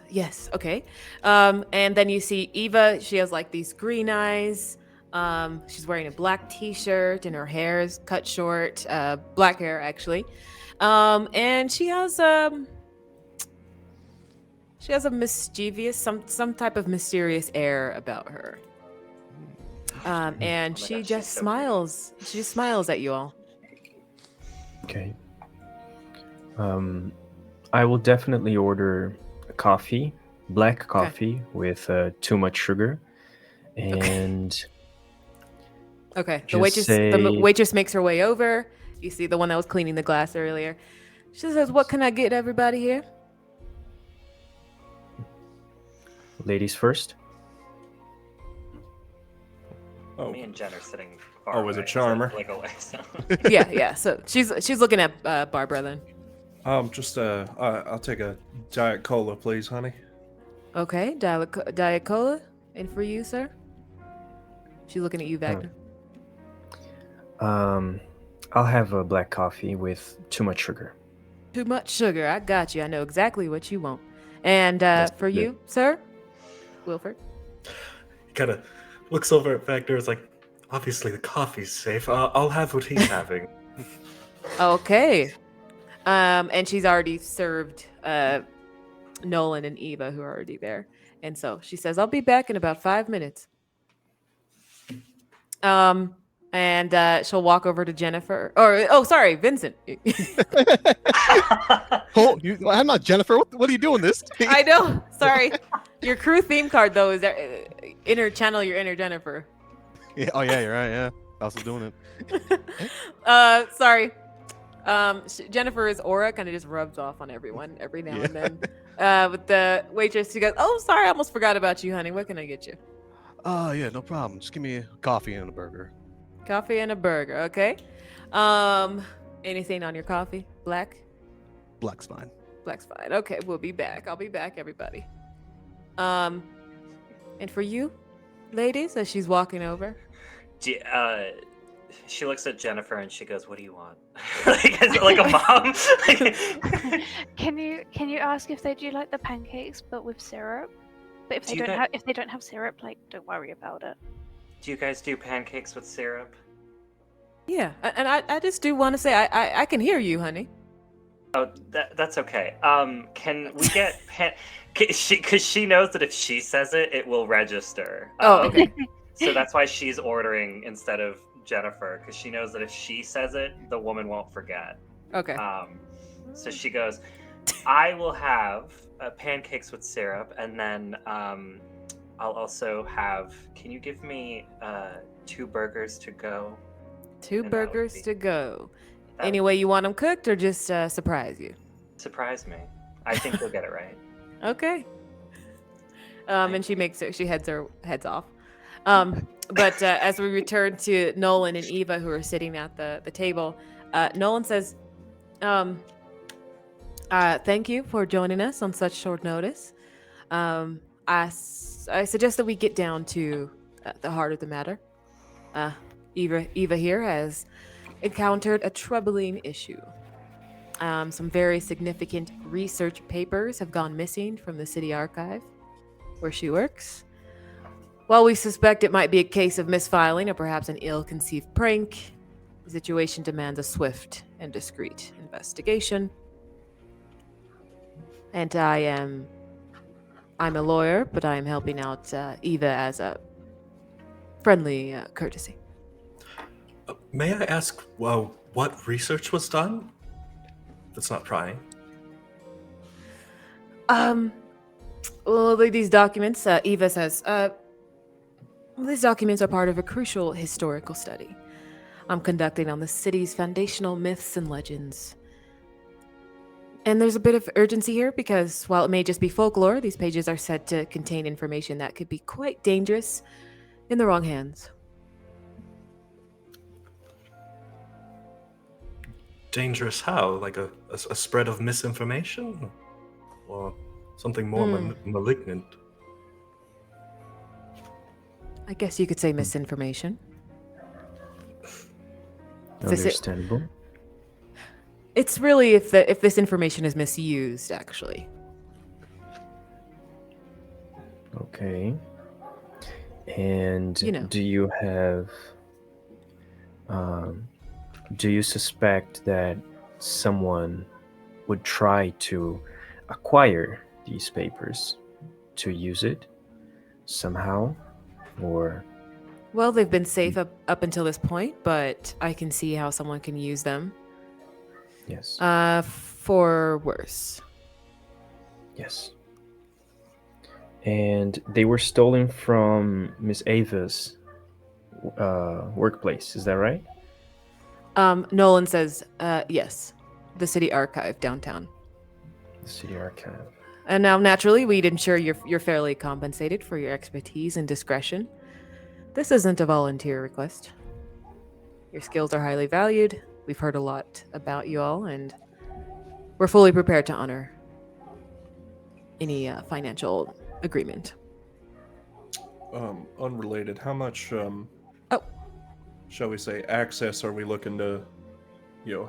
Yes, okay. And then you see Eva, she has like these green eyes. She's wearing a black t-shirt and her hair is cut short, black hair actually. And she has a mischievous, some type of mysterious air about her. And she gosh, just she's so smiles. She just smiles at you all. Okay. I will definitely order a coffee, black coffee with too much sugar, and Okay. The Just waitress makes her way over. You see the one that was cleaning the glass earlier. She says, "What can I get everybody here?" ladies first. Oh, Me and Jen are sitting far Always a away, so, charmer. like away. So. Yeah. So she's looking at Barbara then. just I'll take a Diet Cola, please, honey. Okay, Diet Cola. And for you, sir? She's looking at you, Wagner. I'll have a black coffee with too much sugar. Too much sugar. I got you. I know exactly what you want. And for good. you, sir? Wilford? He kind of looks over at Vector. It's like, obviously the coffee's safe. I'll have what he's having. Okay. And she's already served Nolan and Eva, who are already there. And so she says, "I'll be back in about 5 minutes." And she'll walk over to Jennifer. Sorry, Vincent. Oh, I'm not Jennifer. What are you doing this? I know. Sorry. Your crew theme card, though, is inner channel your inner Jennifer. Yeah, oh, yeah, you're right. Yeah. I was doing it. Sorry. Jennifer's aura kind of just rubs off on everyone every now and then. With the waitress, she goes, "Oh, sorry, I almost forgot about you, honey. What can I get you?" Oh, yeah, no problem. Just give me a coffee and a burger. Coffee and a burger, okay. Anything on your coffee? Black? Black's fine. Black's fine. Okay, we'll be back. I'll be back, everybody. And for you, ladies, as she's walking over. She looks at Jennifer and she goes, "What do you want?" like a mom. Can you ask if they do like the pancakes but with syrup? But if Do they you don't have syrup, like don't worry about it. Do you guys do pancakes with syrup? Yeah, and I just do want to say I can hear you, honey. Oh, that's okay. Can we get because she knows that if she says it, it will register. Okay. So that's why she's ordering instead of Jennifer, because she knows that if she says it, the woman won't forget. Okay. So she goes, "I will have pancakes with syrup, and then I'll also have. Can you give me 2 burgers to go? 2 and burgers that would to go. That Any would way you want them cooked, or just surprise you? surprise me. I think you'll get it right." Okay. And she heads off. But as we return to Nolan and Eva, who are sitting at the table, Nolan says, "Thank you for joining us on such short notice. I suggest that we get down to the heart of the matter. Eva here has encountered a troubling issue. Some very significant research papers have gone missing from the city archive where she works. While we suspect it might be a case of misfiling or perhaps an ill-conceived prank, the situation demands a swift and discreet investigation. And I'm a lawyer, but I am helping out Eva as a friendly courtesy." May I ask what research was done? That's not prying. Well, these documents, Eva says, these documents are part of a crucial historical study I'm conducting on the city's foundational myths and legends. And there's a bit of urgency here because while it may just be folklore, these pages are said to contain information that could be quite dangerous in the wrong hands. Dangerous how? Like a spread of misinformation? Or something more malignant? I guess you could say misinformation. Understandable. It's really if this information is misused, actually. Okay. And You know. do you have do you suspect that someone would try to acquire these papers to use it somehow, or Well, they've been safe up until this point, but I can see how someone can use them yes? for worse. Yes. And they were stolen from Miss Ava's workplace, is that right? Nolan says, yes, the city archive downtown. The city archive. And now, naturally, we'd ensure you're fairly compensated for your expertise and discretion. This isn't a volunteer request. Your skills are highly valued. We've heard a lot about you all, and we're fully prepared to honor any financial agreement. Unrelated. How much, Oh. shall we say, access are we looking to,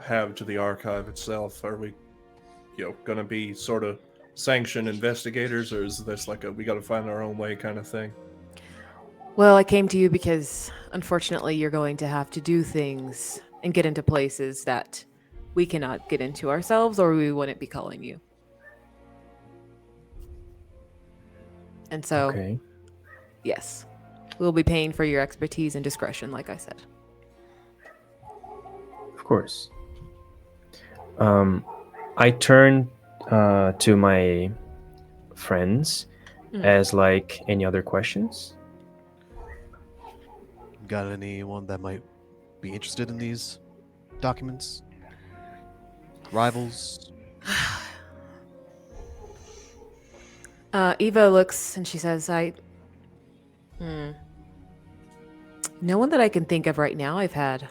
have to the archive itself? Are we, going to be sort of sanctioned investigators, or is this like a we got to find our own way kind of thing? Well, I came to you because, unfortunately, you're going to have to do things and get into places that we cannot get into ourselves, or we wouldn't be calling you. And so, Okay. yes, we'll be paying for your expertise and discretion, like I said. Of course. I turn to my friends as like any other questions. Got anyone that might be interested in these documents? Rivals? Eva looks and she says, no one that I can think of right now. I've had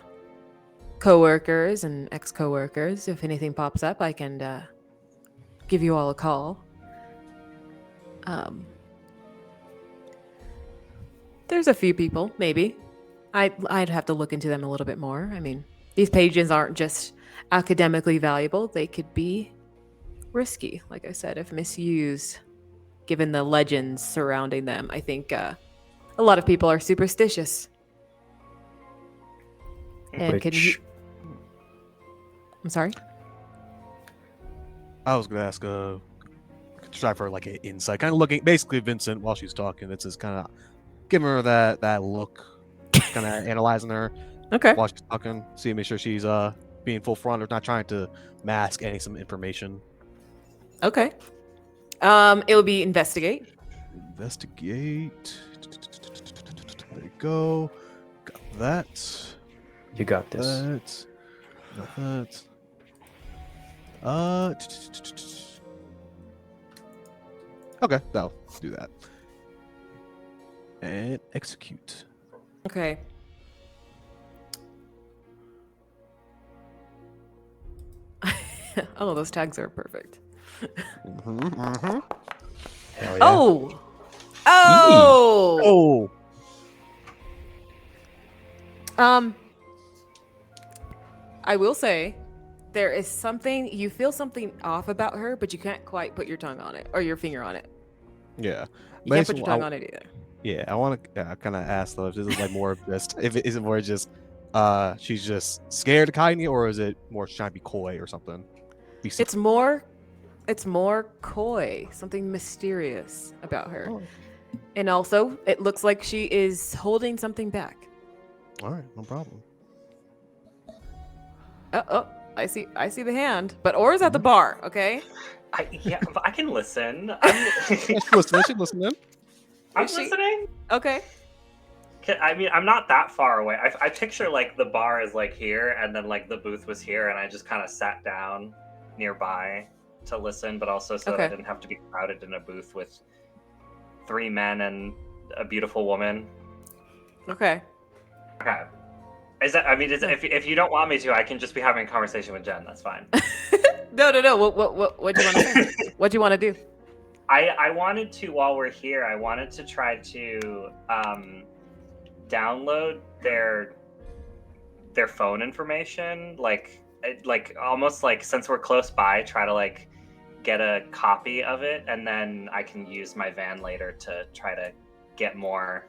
coworkers and ex-coworkers. If anything pops up, I can give you all a call. There's a few people, maybe. I'd have to look into them a little bit more. I mean, these pages aren't just academically valuable. They could be risky, like I said, if misused, given the legends surrounding them. I think a lot of people are superstitious. And can you... I'm sorry? I was going to ask, try for like an insight. Kind of looking, basically, Vincent, while she's talking, it's just kind of giving her that look, kind of analyzing her while she's talking, make sure she's being full front or not trying to mask some information. Okay. It would be investigate. Investigate. There you go. Got that. You got this. Got that. Okay, that'll do that. And execute. Okay. Oh, those tags are perfect. Hell yeah. Oh! Oh! I will say, there is something, you feel something off about her, but you can't quite put your tongue on it, or your finger on it. Yeah. You can't put your tongue on it either. Yeah, I want to kind of ask though if this is like more of just if it isn't more just she's just scared of hiding it, or is it more trying to be coy or something? It's more coy, something mysterious about her. Oh. And also, it looks like she is holding something back. All right, no problem. Oh, I see the hand, but Aura's at the bar. Okay. I can listen. She's listening. I'm Is she? listening. Okay. I mean, I'm not that far away. I picture like the bar is like here, and then like the booth was here, and I just kind of sat down nearby. to listen, but also so that I Okay. didn't have to be crowded in a booth with 3 men and a beautiful woman. Okay. Okay. Is that? I mean, if you don't want me to, I can just be having a conversation with Jen. That's fine. No. What do you want to say? What do you want to do? I wanted to, while we're here, I wanted to try to download their phone information, like almost like, since we're close by, try to like get a copy of it, and then I can use my van later to try to get more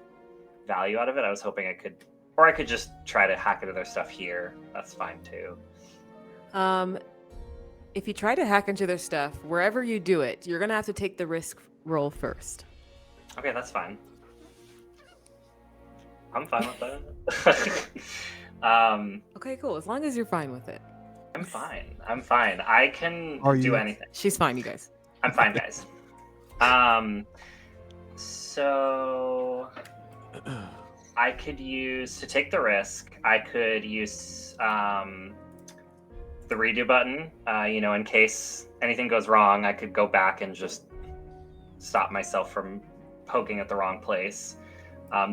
value out of it. I was hoping I could, or I could just try to hack into their stuff here. That's fine too. If you try to hack into their stuff, wherever you do it, you're gonna have to take the risk roll first. Okay, that's fine. I'm fine with that. Okay, cool. As long as you're fine with it. I'm fine. I can Are do you? anything. She's fine, you guys. I'm fine, guys. So I could use, to take the risk, I could use the redo button. In case anything goes wrong, I could go back and just stop myself from poking at the wrong place.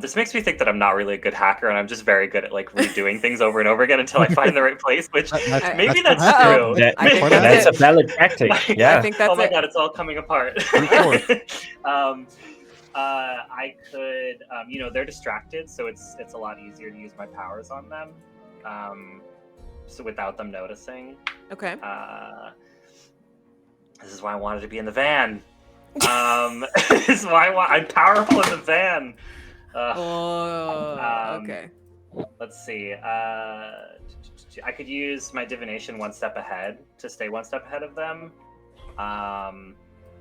This makes me think that I'm not really a good hacker, and I'm just very good at like redoing things over and over again until I find the right place. Which maybe that's true. I think That's that's a valid tactic. Yeah. I think that's Oh my it. god, it's all coming apart. I could, they're distracted, so it's a lot easier to use my powers on them. So without them noticing. Okay. This is why I wanted to be in the van. This is why I'm powerful in the van. Okay. Let's see. I could use my divination one step ahead to stay one step ahead of them.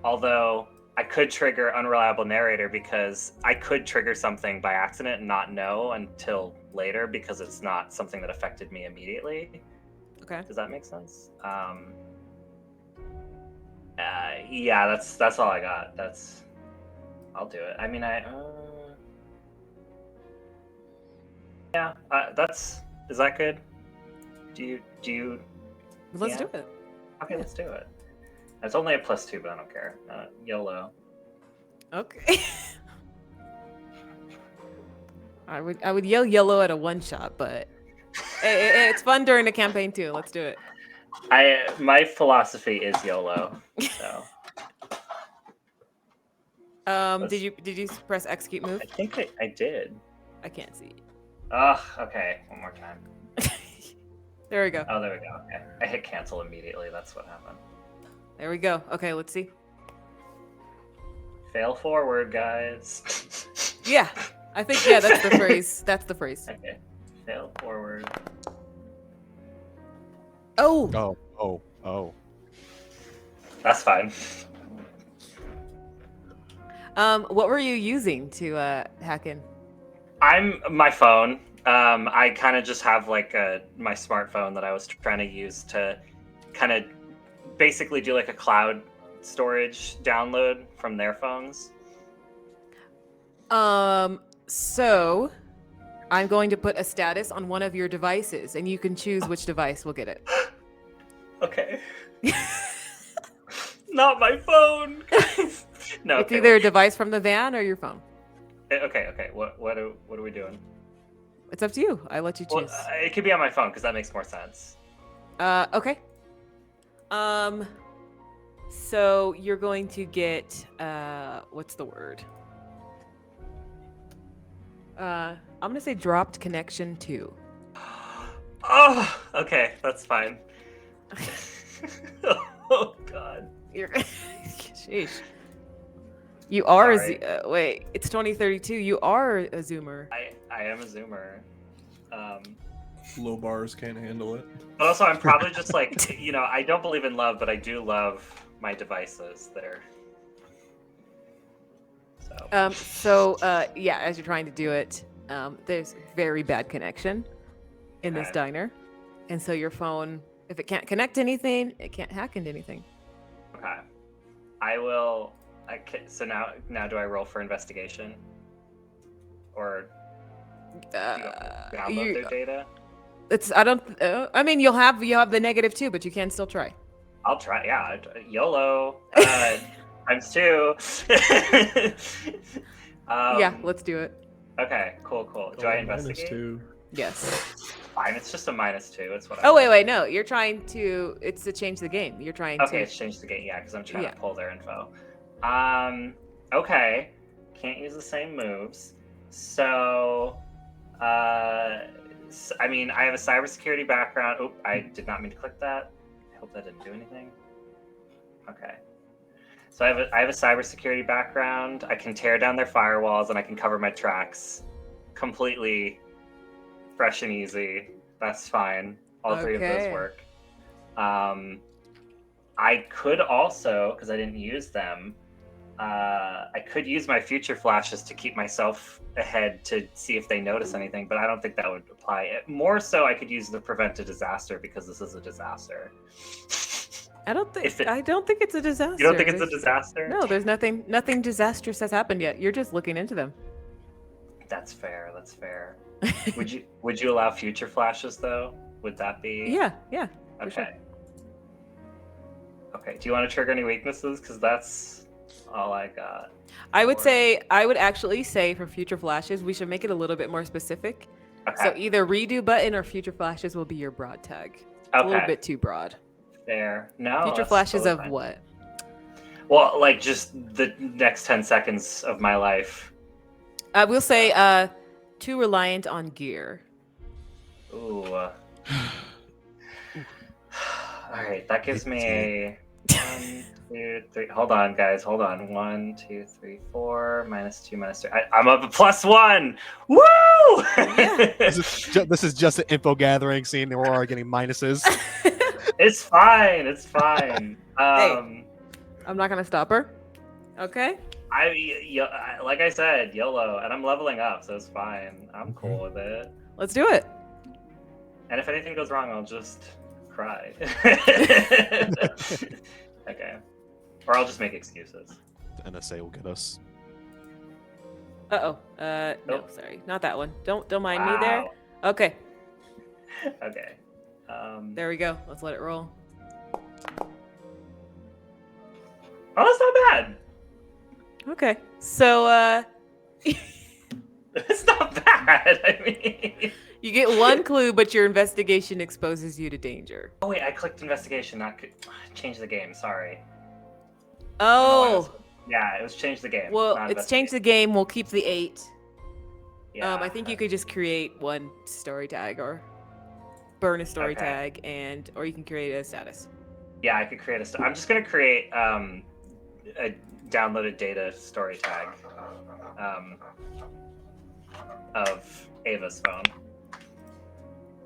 Although I could trigger unreliable narrator, because I could trigger something by accident and not know until later, because it's not something that affected me immediately. Okay. Does that make sense? Yeah, that's all I got. I'll do it. I mean, yeah, is that good? Do you? Let's Yeah. do it. Okay, let's do it. It's only a +2, but I don't care. YOLO. Okay. I would yell yellow at a one shot, but it's fun during the campaign too. Let's do it. My philosophy is YOLO. So. Did you press execute move? I think I did. I can't see. Okay. One more time. There we go. Oh, there we go. Okay. I hit cancel immediately. That's what happened. There we go. Okay, let's see. Fail forward, guys. Yeah, I think that's the phrase. That's the phrase. Okay. Fail forward. Oh. Oh. That's fine. What were you using to hack in? I'm my phone. I kind of just have like my smartphone that I was trying to use to kind of basically do like a cloud storage download from their phones. So I'm going to put a status on one of your devices, and you can choose which device will get it. Okay. Not my phone. No. It's okay, either a device from the van or your phone. Okay. What are we doing? It's up to you. I let you Well, choose. it could be on my phone because that makes more sense. Okay. So you're going to get what's the word? I'm gonna say dropped connection 2. Oh, okay, that's fine. Oh God. You're sheesh. You are Sorry. wait, it's 2032. You are a zoomer. I am a zoomer. Low bars can't handle it. But also, I'm probably just like, I don't believe in love, but I do love my devices. Yeah, as you're trying to do it, there's very bad connection in this Okay. diner, and so your phone, if it can't connect to anything, it can't hack into anything. Okay. I will. So now do I roll for investigation? Or download their data? I mean, you'll have the -2, but you can still try. I'll try. Yeah, YOLO. Times 2. Yeah, let's do it. Okay, cool. Do I investigate? -2. Yes. Fine, it's just a -2. It's what. Oh, wait, no. You're trying to. It's to change the game. You're trying Okay, to. it's changed the game. Yeah, because I'm trying Yeah. to pull their info. Okay. Can't use the same moves. So, I mean, I have a cybersecurity background. Oh, I did not mean to click that. I hope that didn't do anything. Okay. So I have a cybersecurity background. I can tear down their firewalls and I can cover my tracks completely fresh and easy. That's fine. All three of those Okay. work. I could also, because I didn't use them, I could use my future flashes to keep myself ahead to see if they notice anything, but I don't think that would apply. More so, I could use the prevent a disaster because this is a disaster. I don't think. If it- I don't think it's a disaster. You don't think it's a disaster? No, there's nothing. Nothing disastrous has happened yet. You're just looking into them. That's fair. Would you allow future flashes though? Would that be? Yeah. For Okay. sure. Okay. Do you want to trigger any weaknesses? Because that's all I got. I would actually say for future flashes, we should make it a little bit more specific. Okay. So either redo button or future flashes will be your broad tag. It's a little Okay. bit too broad. Fair. No. Future that's flashes totally of fine. what? Well, like just the next 10 seconds of my life. We'll say too reliant on gear. Ooh. All right. That gives me a 1, 2, 3. Hold on, guys. Hold on. 1, 2, 3, 4. -2, -3. I'm up a +1. Woo! Yeah. This is just an info gathering scene. We're already getting minuses. It's fine. It's fine. I'm not gonna stop her. Okay. Like I said, YOLO, and I'm leveling up, so it's fine. I'm cool with it. Let's do it. And if anything goes wrong, I'll just cry. Okay. Or I'll just make excuses. The NSA will get us. No, Nope. sorry, not that one. Don't mind me there. Wow. Okay, Okay. there we go. Let's let it roll. Oh, that's not bad. Okay, so It's not bad. I mean. you get one clue, but your investigation exposes you to danger. Oh wait, I clicked investigation. Not change the game. Sorry. Oh, Yeah, it was change the game. well, not it's changed the game. We'll keep the 8. Yeah. I think you could just create one story tag or burn a story Okay. tag, or you can create a status. Yeah, I could create I'm just gonna create a downloaded data story tag of Ava's phone.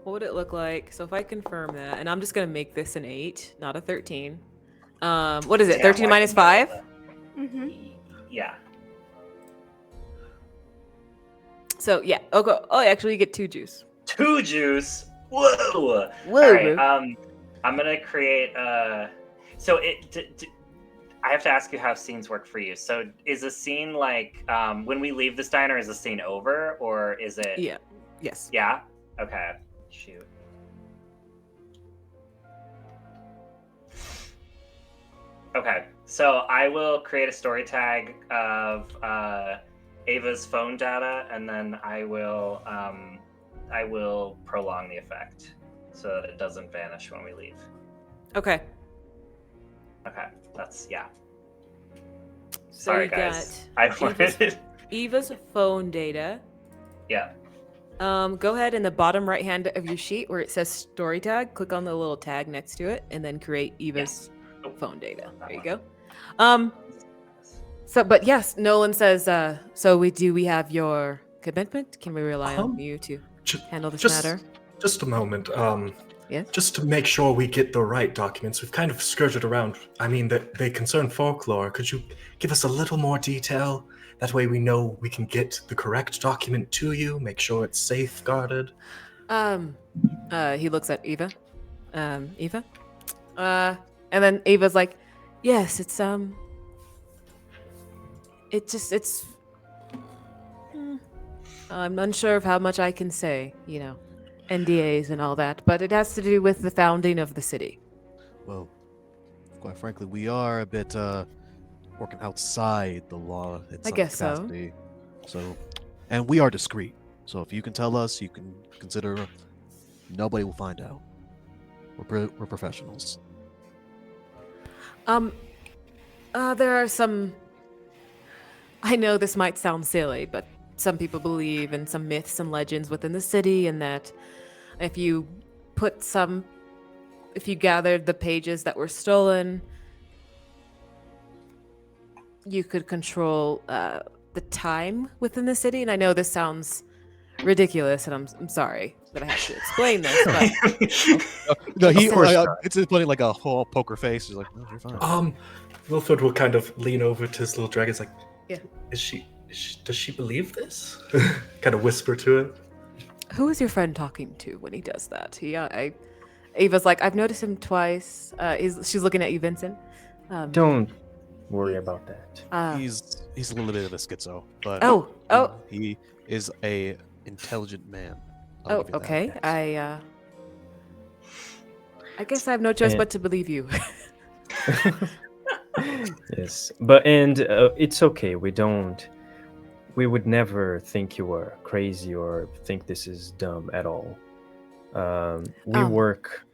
What would it look like? So if I confirm that, and I'm just gonna make this an 8, not a 13. What is it? Damn, 13 why minus couldn't I 5? do Mm-hmm. that? Yeah. So yeah. Okay. Oh, actually, you get 2 juice. 2 juice. Whoa. Whoa. All right. I'm gonna create. So I have to ask you how scenes work for you. So is a scene like when we leave this diner? Is the scene over, or is it? Yeah. Yes. Yeah. Okay. Shoot. Okay. So I will create a story tag of Ava's phone data, and then I will prolong the effect so that it doesn't vanish when we leave. Okay. Okay. That's yeah. So Sorry, you guys. got I wanted. Eva's phone data. Yeah. Go ahead in the bottom right hand of your sheet where it says story tag. Click on the little tag next to it, and then create Eva's phone data. There you go. So, but yes, Nolan says. So we have your commitment. Can we rely on you to handle this matter? Just a moment. Yes? Just to make sure we get the right documents, we've kind of skirted around. I mean, they concern folklore. Could you give us a little more detail? That way we know we can get the correct document to you, make sure it's safeguarded. He looks at Eva. Eva? And then Eva's like, yes, it's I'm unsure of how much I can say, NDAs and all that, but it has to do with the founding of the city. Well, quite frankly, we are a bit working outside the law in I some guess so. capacity. So, and we are discreet. So if you can tell us, you can consider nobody will find out. We're professionals. There are some. I know this might sound silly, but some people believe in some myths and legends within the city, and that if you gathered the pages that were stolen, you could control the time within the city. And I know this sounds ridiculous, and I'm sorry that I have to explain this, but No, Of course not. it's putting like a whole poker face. He's like, no, you're fine. Wilford will kind of lean over to his little dragon. It's like, Yeah. Does she believe this? Kind of whisper to it. who is your friend talking to when he does that? Ava's like, I've noticed him twice. She's looking at you, Vincent. Don't worry about that. He's a little bit of a schizo, but he is a intelligent man. I'll give you that. Okay. I guess I have no choice And- but to believe you. Yes, but it's okay. We would never think you were crazy or think this is dumb at all. We work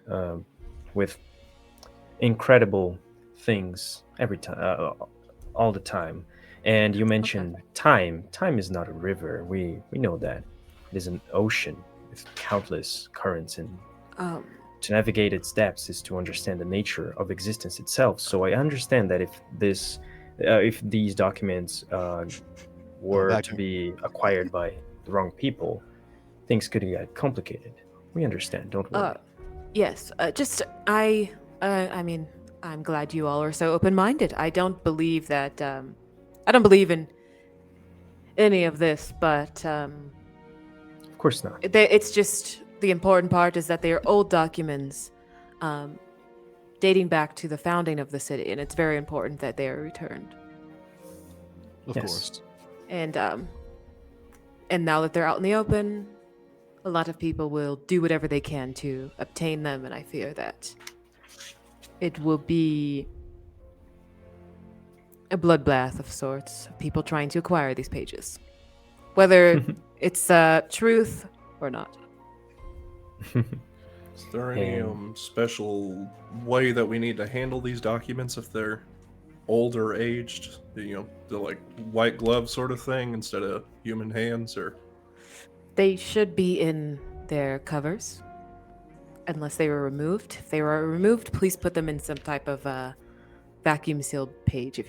with incredible things every time, all the time. And you mentioned time. Time is not a river. We know that. It is an ocean with countless currents, and to navigate its depths is to understand the nature of existence itself. So I understand that if these documents were to be acquired by the wrong people, things could get complicated. We understand. Don't worry. Yes. I mean, I'm glad you all are so open-minded. I don't believe that. I don't believe in any of this, but Of course not. it's just the important part is that they are old documents dating back to the founding of the city, and it's very important that they are returned. Of Yes. course. And now that they're out in the open, a lot of people will do whatever they can to obtain them, and I fear that it will be a bloodbath of sorts of people trying to acquire these pages, whether it's truth or not. Is there any special way that we need to handle these documents if they're old or aged? The like white glove sort of thing instead of human hands, or They should be in their covers, unless they were removed. If they were removed, please put them in some type of vacuum sealed page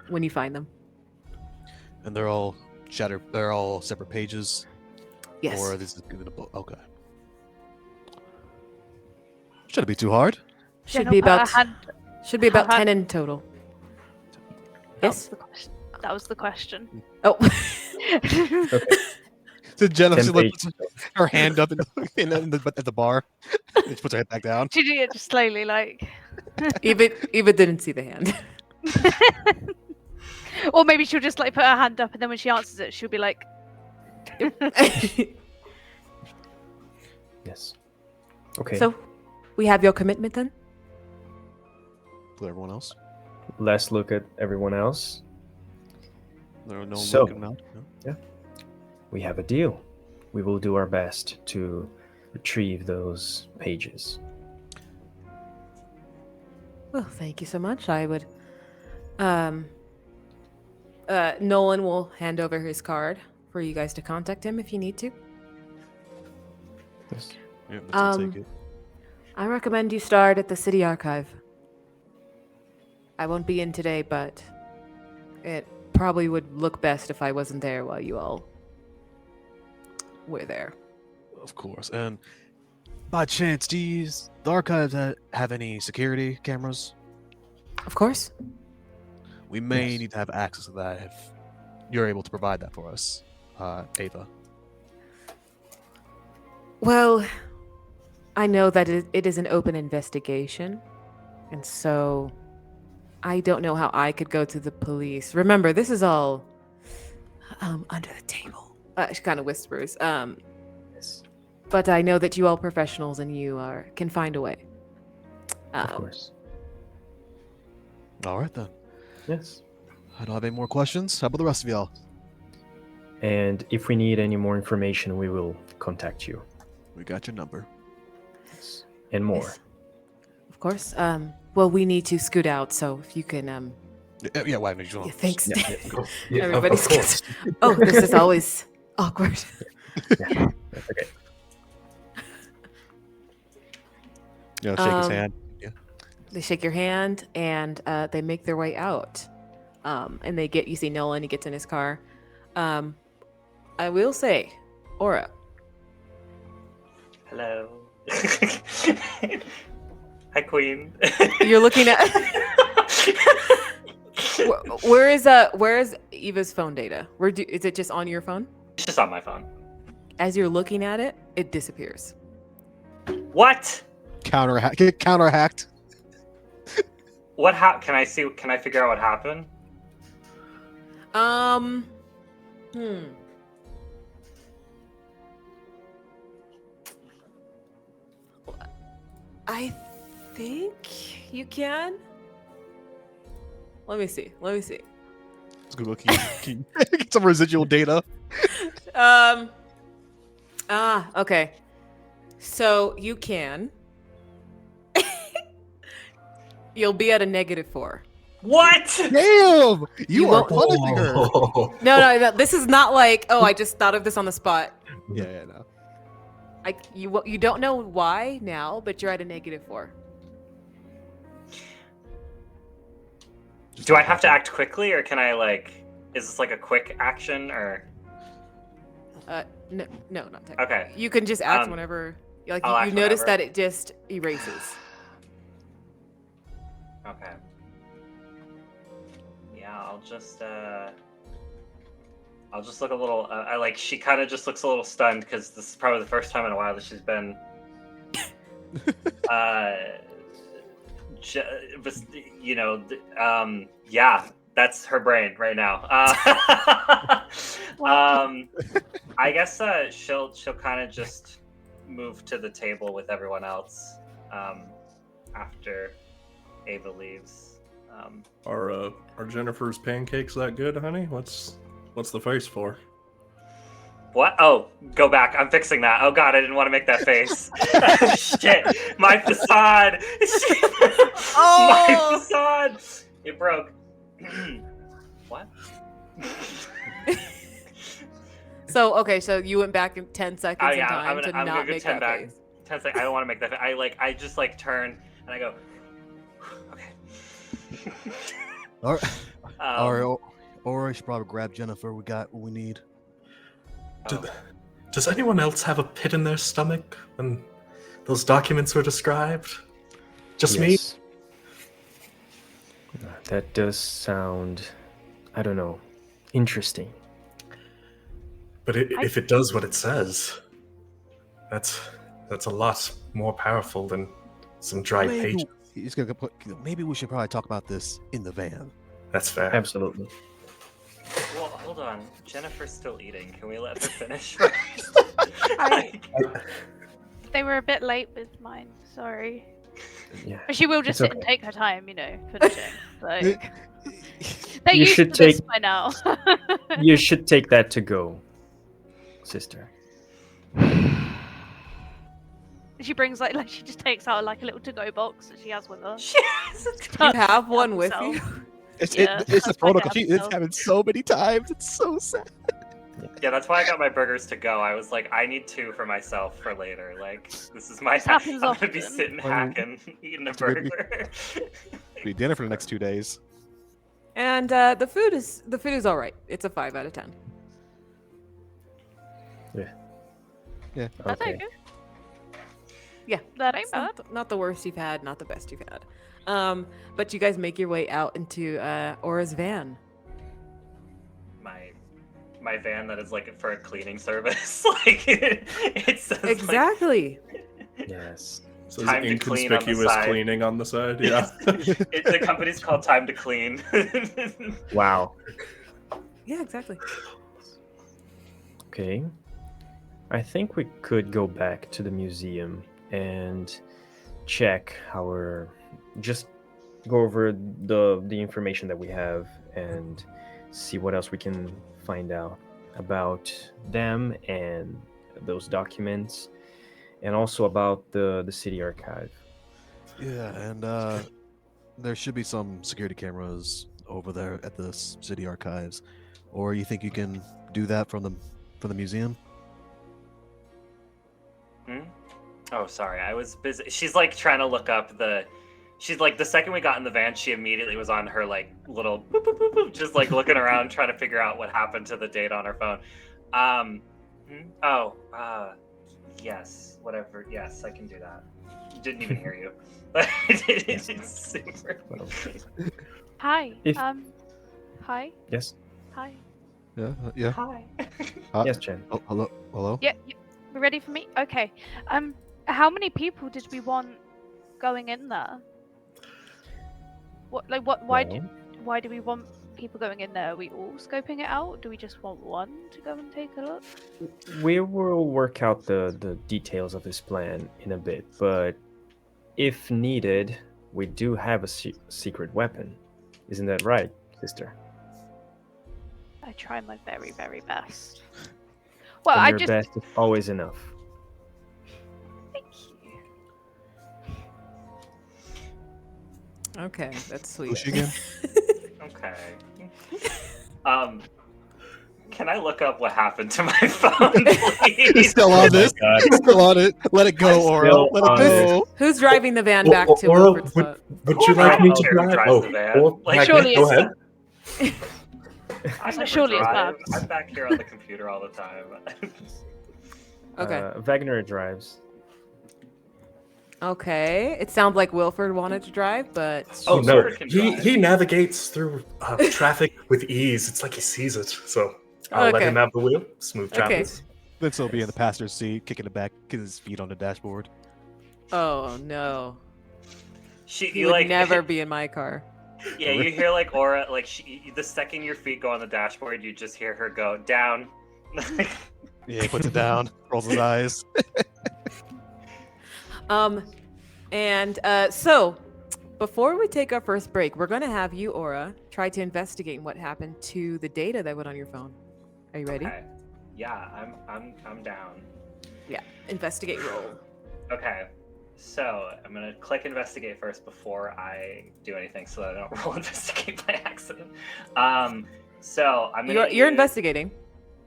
when you find them. And they're all shattered. They're all separate pages. Yes. Or this is in a book. Okay. Shouldn't be too hard. Should be about her hand- 10 in total. Yes. That was the question. Oh. So Jenna, 10 she like, pages. puts her hand up at the bar. And she puts her head back down. She did it just slowly, like. Eva didn't see the hand. Or maybe she'll just like put her hand up, and then when she answers it, she'll be like, Yes. Okay. So, we have your commitment then? For everyone else. Let's look at everyone else. No one So- looking out. No? We have a deal. We will do our best to retrieve those pages. Well, thank you so much. I would. Nolan will hand over his card for you guys to contact him if you need to. Yes. Yeah, let's take it. I recommend you start at the city archive. I won't be in today, but it probably would look best if I wasn't there while you all were there. Of course. And by chance, do the archives have any security cameras? Of course. We may Yes. need to have access to that if you're able to provide that for us, Ava. Well, I know that it is an open investigation, and so I don't know how I could go to the police. Remember, this is all under the table. She kind of whispers. Yes. But I know that you all professionals and you can find a way. Of course. All right then. Yes. I don't have any more questions. How about the rest of y'all? And if we need any more information, we will contact you. We got your number. And more. Yes. Of course. Well, we need to scoot out, so if you can. Yeah, why did you Yeah, thanks. Yeah, Yeah, Everybody of course. Oh, this is always awkward. Yeah, that's okay. Shake his Um, hand. They shake your hand and they make their way out. And you see Nolan, he gets in his car. I will say, Aura, Hello. Hi, Queen. you're looking at where is Eva's phone data? Is it just on your phone? It's just on my phone. As you're looking at it, it disappears. What? Get counter-hacked. What Can I see? Can I figure out what happened? I think you can. Let me see. Let's Google can get some residual data. Okay. So you can. You'll be at a -4. What? Damn! You are won't- punishing her. No, this is not like, oh, I just thought of this on the spot. Yeah, no. You don't know why now, but you're at a -4. Do I have to act quickly, or can I is this like a quick action, or? No, not technically. Okay. You can just act Um, whenever. I'll act You notice whenever. that it just erases. Okay. Yeah, I'll just look a little. She kind of just looks a little stunned because this is probably the first time in a while that she's been. Yeah, that's her brain right now. I guess she'll kind of just move to the table with everyone else after Ava leaves. Are Jennifer's pancakes that good, honey? What's the face for? What? Oh, go back. I'm fixing that. Oh god, I didn't want to make that face. Shit, my facade. My facade. It broke. What? So you went back in 10 seconds in time I'm to gonna not go make 10 that back. face. 10 seconds. I don't want to make that. I just turn and I go. Okay. All right. Or I should probably grab Jennifer. We got what we need. Does anyone else have a pit in their stomach when those documents were described? Just me? Yes. That does sound, I don't know, interesting. But if it does what it says, that's a lot more powerful than some dry pages. He's gonna put. Maybe we should probably talk about this in the van. That's fair. Absolutely. Well, hold on. Jennifer's still eating. Can we let her finish first? They were a bit late with mine. Sorry. Yeah. But she will just It's sit and okay. take her time, finishing. Like, they're You used should to this take- by now. You should take that to go, sister. She brings she just takes out a little to-go box that she has with her. You have one with herself. you? It's Yeah, it's a that's why I protocol. got It's myself. happened so many times. It's so sad. Yeah, that's why I got my burgers to go. I was like, I need 2 for myself for later. This is my. This happens I'm gonna be often. sitting hacking, eating a It's a good- burger. Be dinner for the next 2 days. And the food is all right. It's a 5 out of 10. Yeah. That's Okay. okay. Yeah. That ain't It's bad. not the worst you've had, not the best you've had. But you guys make your way out into Aura's van. My van that is for a cleaning service. It says Exactly. Yes. So Time is to clean on the inconspicuous side. cleaning on the side. Yeah. The company's called Time to Clean. Wow. Yeah, exactly. Okay. I think we could go back to the museum and check our just go over the information that we have and see what else we can find out about them and those documents, and also about the city archive. Yeah, and there should be some security cameras over there at the city archives. Or you think you can do that from the museum? Oh, sorry, I was busy. She's like trying to look up the. She's like the second we got in the van, she immediately was on her like little boop, boop, boop, boop, just like looking around trying to figure out what happened to the data on her phone. Yes, whatever. Yes, I can do that. Didn't even hear you. It's super. Hi. If- Hi. Yes. Hi. Yeah. Hi. Yes, Jen. Oh, hello. Yeah. We're ready for me. Okay. How many people did we want going in there? What? Like what? Why do we want people going in there? Are we all scoping it out? Do we just want one to go and take a look? We will work out the details of this plan in a bit, but if needed, we do have a secret weapon. Isn't that right, sister? I try my very, very best. Well, And I your just best is always enough. thank you. Okay, that's sweet. Who's she again? Okay. Can I look up what happened to my phone, please? It's still on this. God. It's still on it. Let it go, Aura. still Let it on go. Who's driving the van Or- back to or- Wilford's would- spot? Would you like I me don't to care who drive? drives the van. Or Like, Magnet, surely go it's ahead. I never Surely it's drive. Babs. I'm back here on the computer all the time. Okay. Wagner drives. Okay. It sounds like Wilford wanted to drive, but Oh no, Wilford can he drive. navigates through traffic with ease. It's like he sees it. So I'll let Okay. him have the wheel. Smooth Okay. travels. Vince will be in the passenger seat, kicking it back, getting his feet on the dashboard. oh no, She, he you would like never be in my car. Yeah, you hear like Aura, like the second your feet go on the dashboard, you just hear her go down. Yeah, he puts it down, rolls his eyes. So before we take our first break, we're gonna have you, Aura, try to investigate what happened to the data that went on your phone. Are you ready? Okay. Yeah, I'm down. Yeah. Investigate roll. Okay. So I'm gonna click investigate first before I do anything, so that I don't roll investigate by accident. So I'm gonna. You're investigating.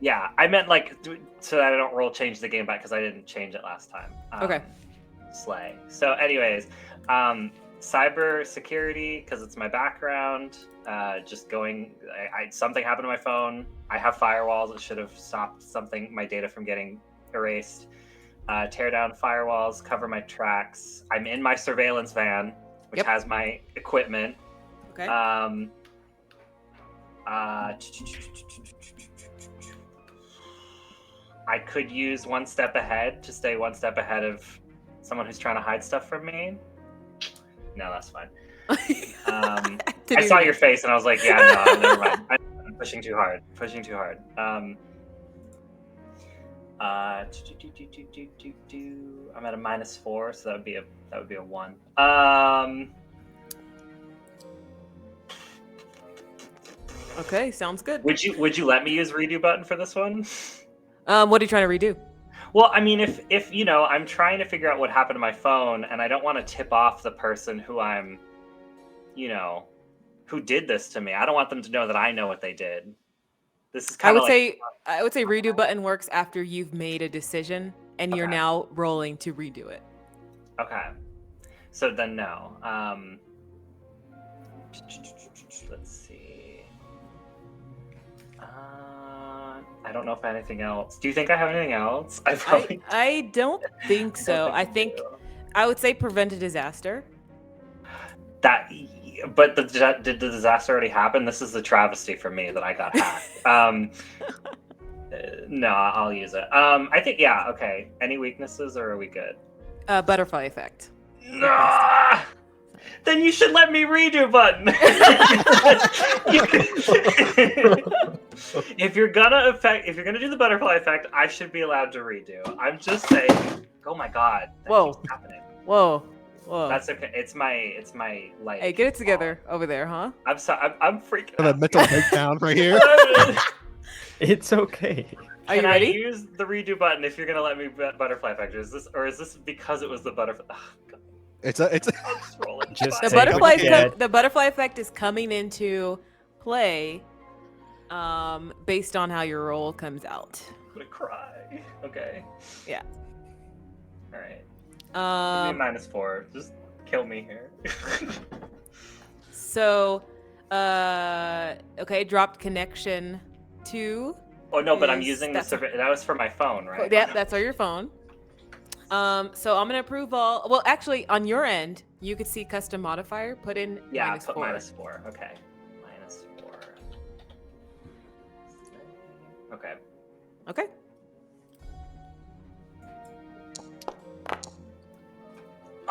Yeah, I meant like so that I don't roll change the game back because I didn't change it last time. Okay. Slay. So, anyways, cyber security because it's my background. Just going. Something happened to my phone. I have firewalls. It should have stopped my data from getting erased. Tear down firewalls. Cover my tracks. I'm in my surveillance van, which Yep. has my equipment. Okay. I could use one step ahead to stay one step ahead of someone who's trying to hide stuff from me. No, that's fine. I saw your face and I was like, yeah, no, never mind. I'm pushing too hard. I'm at a -4, so that would be a 1. Okay, sounds good. Would you let me use redo button for this one? What are you trying to redo? Well, I mean, if you know, I'm trying to figure out what happened to my phone, and I don't want to tip off the person who I'm, you know, who did this to me. I don't want them to know that I know what they did. This is I kind would of I would say redo button works after you've made a decision and you're Okay. now rolling to redo it. Okay. So then no. Let's see. I don't know if I have anything else. Do you think I have anything else? I probably I don't think so. I think do. I would say prevent a disaster. That, but did the disaster already happen? This is the travesty for me that I got hacked. No, I'll use it. I think yeah. Okay. Any weaknesses, or are we good? Butterfly effect. Nah! Then you should let me redo button. If you're gonna do the butterfly effect, I should be allowed to redo. I'm just saying. Oh my god. That Whoa. keeps happening. Whoa. Whoa. That's okay. It's my like. Hey, get it together over there, huh? I'm sorry. I'm freaking Got a out. mental breakdown right here. It's okay. Are you Can I ready? use the redo button if you're gonna let me butterfly factor? Is this because it was the butterfly? Oh, God. It's a I'm scrolling. Just The Take butterfly, it. the butterfly effect is coming into play, based on how your roll comes out. I'm gonna cry. Okay. Yeah. All right. Give me Um. -4. Just kill me here. So, okay, dropped connection to. Oh no, but I'm Is- using the that's- server. That was for my phone, right? Yeah, that's on your phone. So I'm gonna approve all. Well, actually, on your end, you could see custom modifier. Put in Yeah, -4. put -4. Okay. -4. Okay. Okay.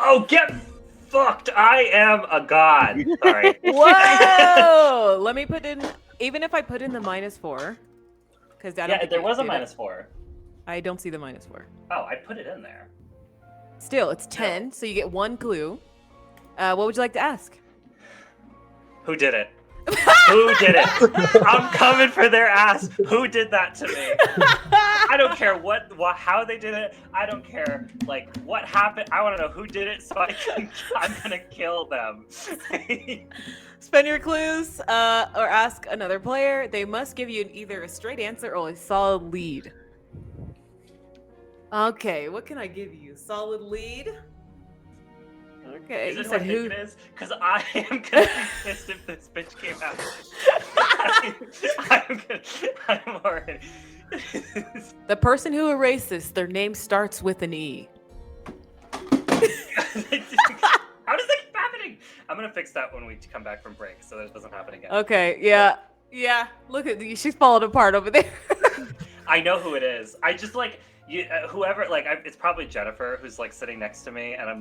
Oh, get fucked! I am a god. Sorry. Whoa! Let me put in. Even if I put in the -4, because Yeah, there was a -4. I don't see the -4. Oh, I put it in there. Still, it's 10, so you get 1 clue. What would you like to ask? Who did it? Who did it? I'm coming for their ass. Who did that to me? I don't care what how they did it. I don't care like what happened. I want to know who did it so I'm gonna kill them. Spend your clues, or ask another player. They must give you either a straight answer or a solid lead. Okay, what can I give you? Solid lead? Okay, Is you it said what I who? think it is? Because I am gonna be pissed if this bitch came out. I'm already. The person who erased this, their name starts with an E. How does that keep happening? I'm gonna fix that when we come back from break so that it doesn't happen again. Okay, yeah. Look at she's falling apart over there. I know who it is. I just like you, whoever. Like, it's probably Jennifer who's like sitting next to me, and I'm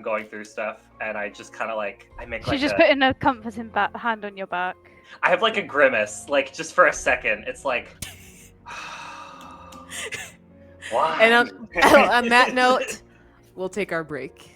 going through stuff, and I just kind of like I make like She's just putting a comforting hand on your back. I have like a grimace, like just for a second. It's like, why? And on that note, we'll take our break.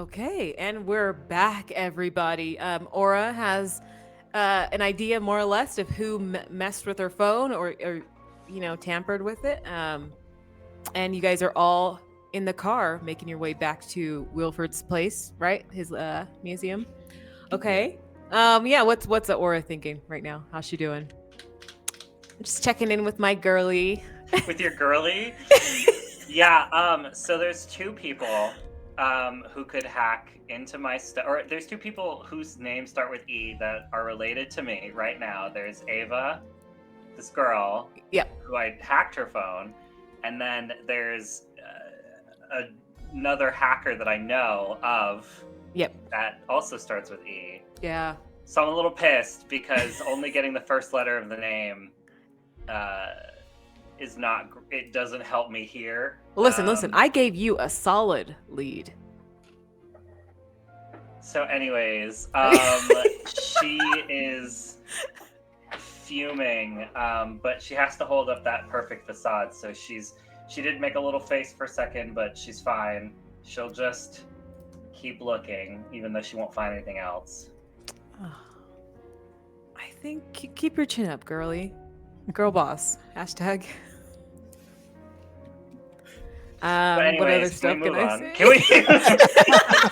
Okay, and we're back, everybody. Aura has an idea, more or less, of who messed with her phone or tampered with it. And you guys are all in the car, making your way back to Wilford's place, right? His museum. Okay. Yeah. What's the Aura thinking right now? How's she doing? I'm just checking in with my girly. With your girly? Yeah. So there's two people who could hack into my stuff. Or there's two people whose names start with E that are related to me right now. There's Ava, this girl. Yep. Who I hacked her phone. And then there's another hacker that I know of. Yep. That also starts with E. Yeah. So I'm a little pissed because only getting the first letter of the name is not. It doesn't help me here. Listen. I gave you a solid lead. So, anyways, she is fuming, but she has to hold up that perfect facade. So she did make a little face for a second, but she's fine. She'll just keep looking, even though she won't find anything else. I think keep your chin up, girly. Girl boss. Hashtag. But anyways, what other stuff can I say?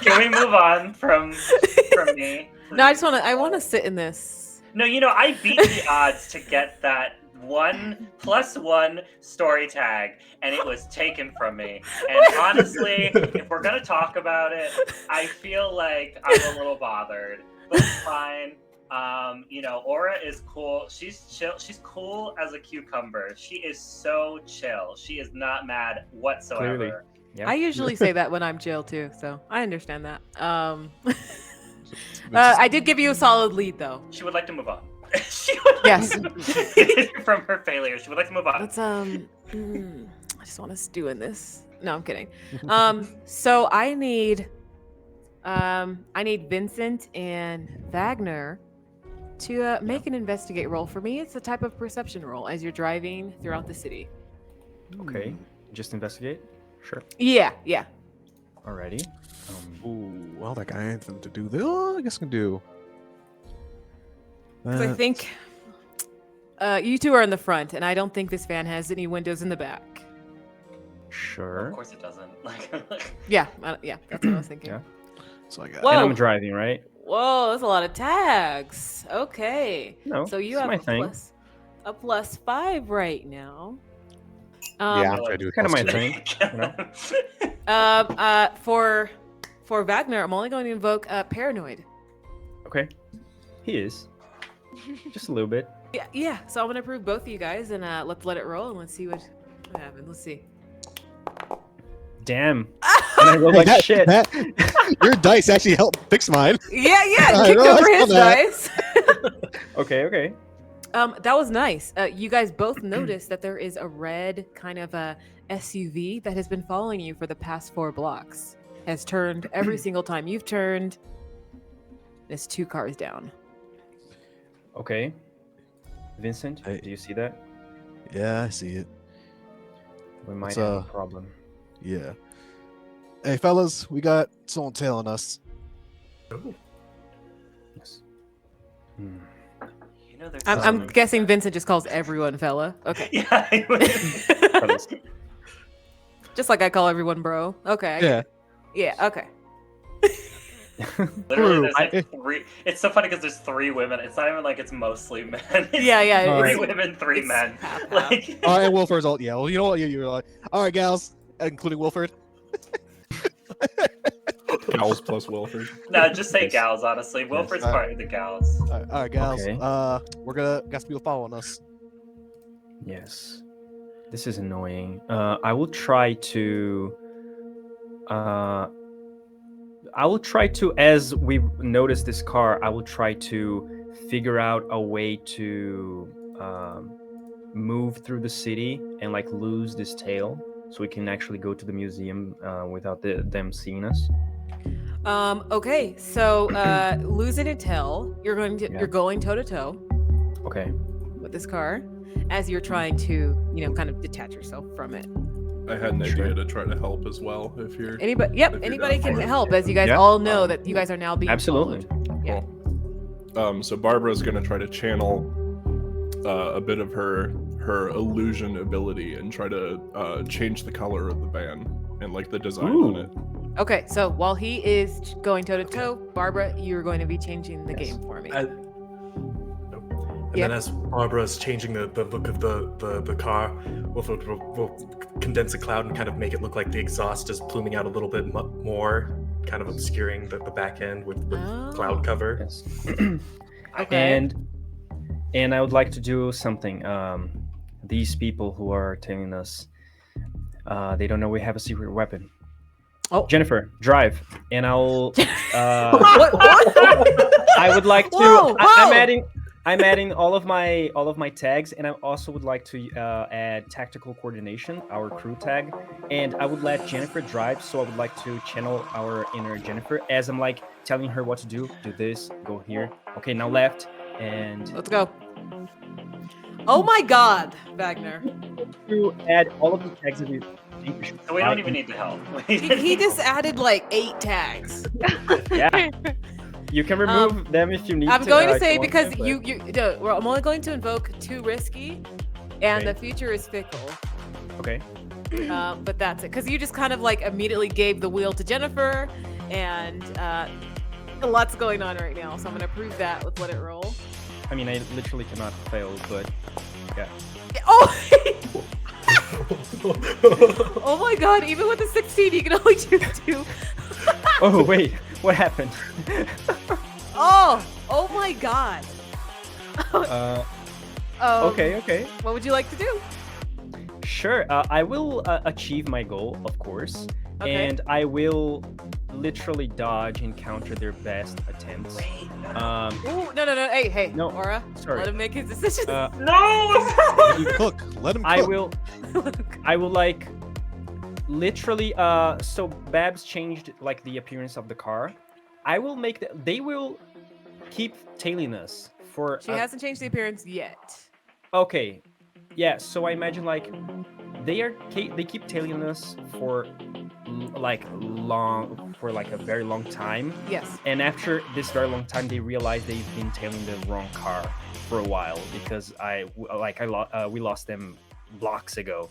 Can we move on from me? No, I want to sit in this. No, I beat the odds to get that 1+1 story tag, and it was taken from me. And honestly, if we're gonna talk about it, I feel like I'm a little bothered, but it's fine. Aura is cool. She's chill. She's cool as a cucumber. She is so chill. She is not mad whatsoever. Clearly. Yeah. I usually say that when I'm chill too, so I understand that. I did give you a solid lead, though. She would like to move on. She would Yes. From her failure, she would like to move on. Let's I just want us doing this. No, I'm kidding. So I need Vincent and Wagner to make an investigate roll for me. It's a type of perception roll as you're driving throughout the city. Okay. Just investigate? Sure. Yeah. Alrighty. Ooh, well, that guy ain't anything to do. I guess I can do. Because I think you two are in the front, and I don't think this van has any windows in the back. Sure. Of course it doesn't. Yeah, that's what I was thinking. Yeah. So I got. Whoa. And I'm driving, right? Whoa, that's a lot of tags. Okay. No. So you it's have my thing. a +5 right now. Yeah, after I do Kind of my plus thing. For Wagner, I'm only going to invoke paranoid. Okay. He is. Just a little bit. Yeah. So I'm gonna approve both of you guys, and let's let it roll, and let's see what happens. Let's see. Damn. And I rolled like Hey, shit. your dice actually helped fix mine. Yeah. I Kicked know, I over saw his that. dice. Okay. That was nice. You guys both noticed that there is a red kind of a SUV that has been following you for the past 4 blocks. Has turned every single time you've turned. It's 2 cars down. Okay. Vincent, Hey. do you see that? Yeah, I see it. We might It's, have a problem. Yeah. Hey, fellas, we got someone tailing us. Yes. Hmm. There's I'm guessing Vincent just calls everyone fella. Okay. Yeah. Fellas. Just like I call everyone bro. Okay. I get Yeah. it. Yeah. Okay. Literally, there's 3. It's so funny because there's 3 women. It's not even like it's mostly men. It's Yeah. 3 it's- women, 3 it's men. half-half. Like, All right, and Wilford's all. Yeah, well, you know what? You're like, all right, gals, including Wilford. Gals plus Wilford. no, just say Yes. gals. Honestly, Wilford's Yes. part of the gals. All right, gals. Okay. We're gonna got some people following us. Yes. This is annoying. I will try to. As we notice this car, I will try to figure out a way to move through the city and like lose this tail, so we can actually go to the museum without them seeing us. Okay. So losing a tail, you're going toe to toe Okay. with this car as you're trying to, kind of detach yourself from it. I had an Sure. idea to try to help as well. If you're Anybody? Yep. if you're Anybody down can for it. help, as you guys Yeah. all know that you guys are now being Absolutely. followed. Yeah. Cool. So Barbara's gonna try to channel a bit of her illusion ability and try to change the color of the van and like the design on Ooh. it. Okay, so while he is going toe to toe, Barbara, you're going to be changing the Yes. game for me. And Yeah. then as Barbara's changing the look of the car, we'll condense a cloud and kind of make it look like the exhaust is pluming out a little bit more, kind of obscuring the back end with Oh. cloud cover. Yes. Okay. And I would like to do something. These people who are telling us they don't know we have a secret weapon. Oh. Jennifer, drive, and I'll. What? I would like to. Whoa, I'm whoa. adding all of my tags, and I also would like to add tactical coordination, our crew tag, and I would let Jennifer drive. So I would like to channel our inner Jennifer as I'm like telling her what to do. Do this, go here. Okay, now left, and Let's go. Oh my God, Wagner. to add all of the tags that we think we should. So we don't even need to help. He just added like 8 tags. Yeah. You can remove them if you need I'm to. going to if say you want because to, but- no, I'm only going to invoke too risky, and Okay. the future is fickle. Okay. But that's it, because you just kind of like immediately gave the wheel to Jennifer, and lots going on right now. So I'm gonna prove that with let it roll. I mean, I literally cannot fail, but yeah. Oh! Oh my God! Even with the 16, you can only choose 2. Oh wait, what happened? Oh my God! Okay. What would you like to do? Sure. I will achieve my goal, of course, Okay. and I will literally dodge and counter their best attempts. Ooh, no. Hey, No, Aura. sorry. Let him make his decision. No! Let him cook. Let him cook. I will like literally so Babs changed like the appearance of the car. I will make they will keep tailing us for She hasn't changed the appearance yet. okay. Yeah, so I imagine like they keep tailing us for like a very long time. Yes. And after this very long time, they realize they've been tailing the wrong car for a while because we lost them blocks ago.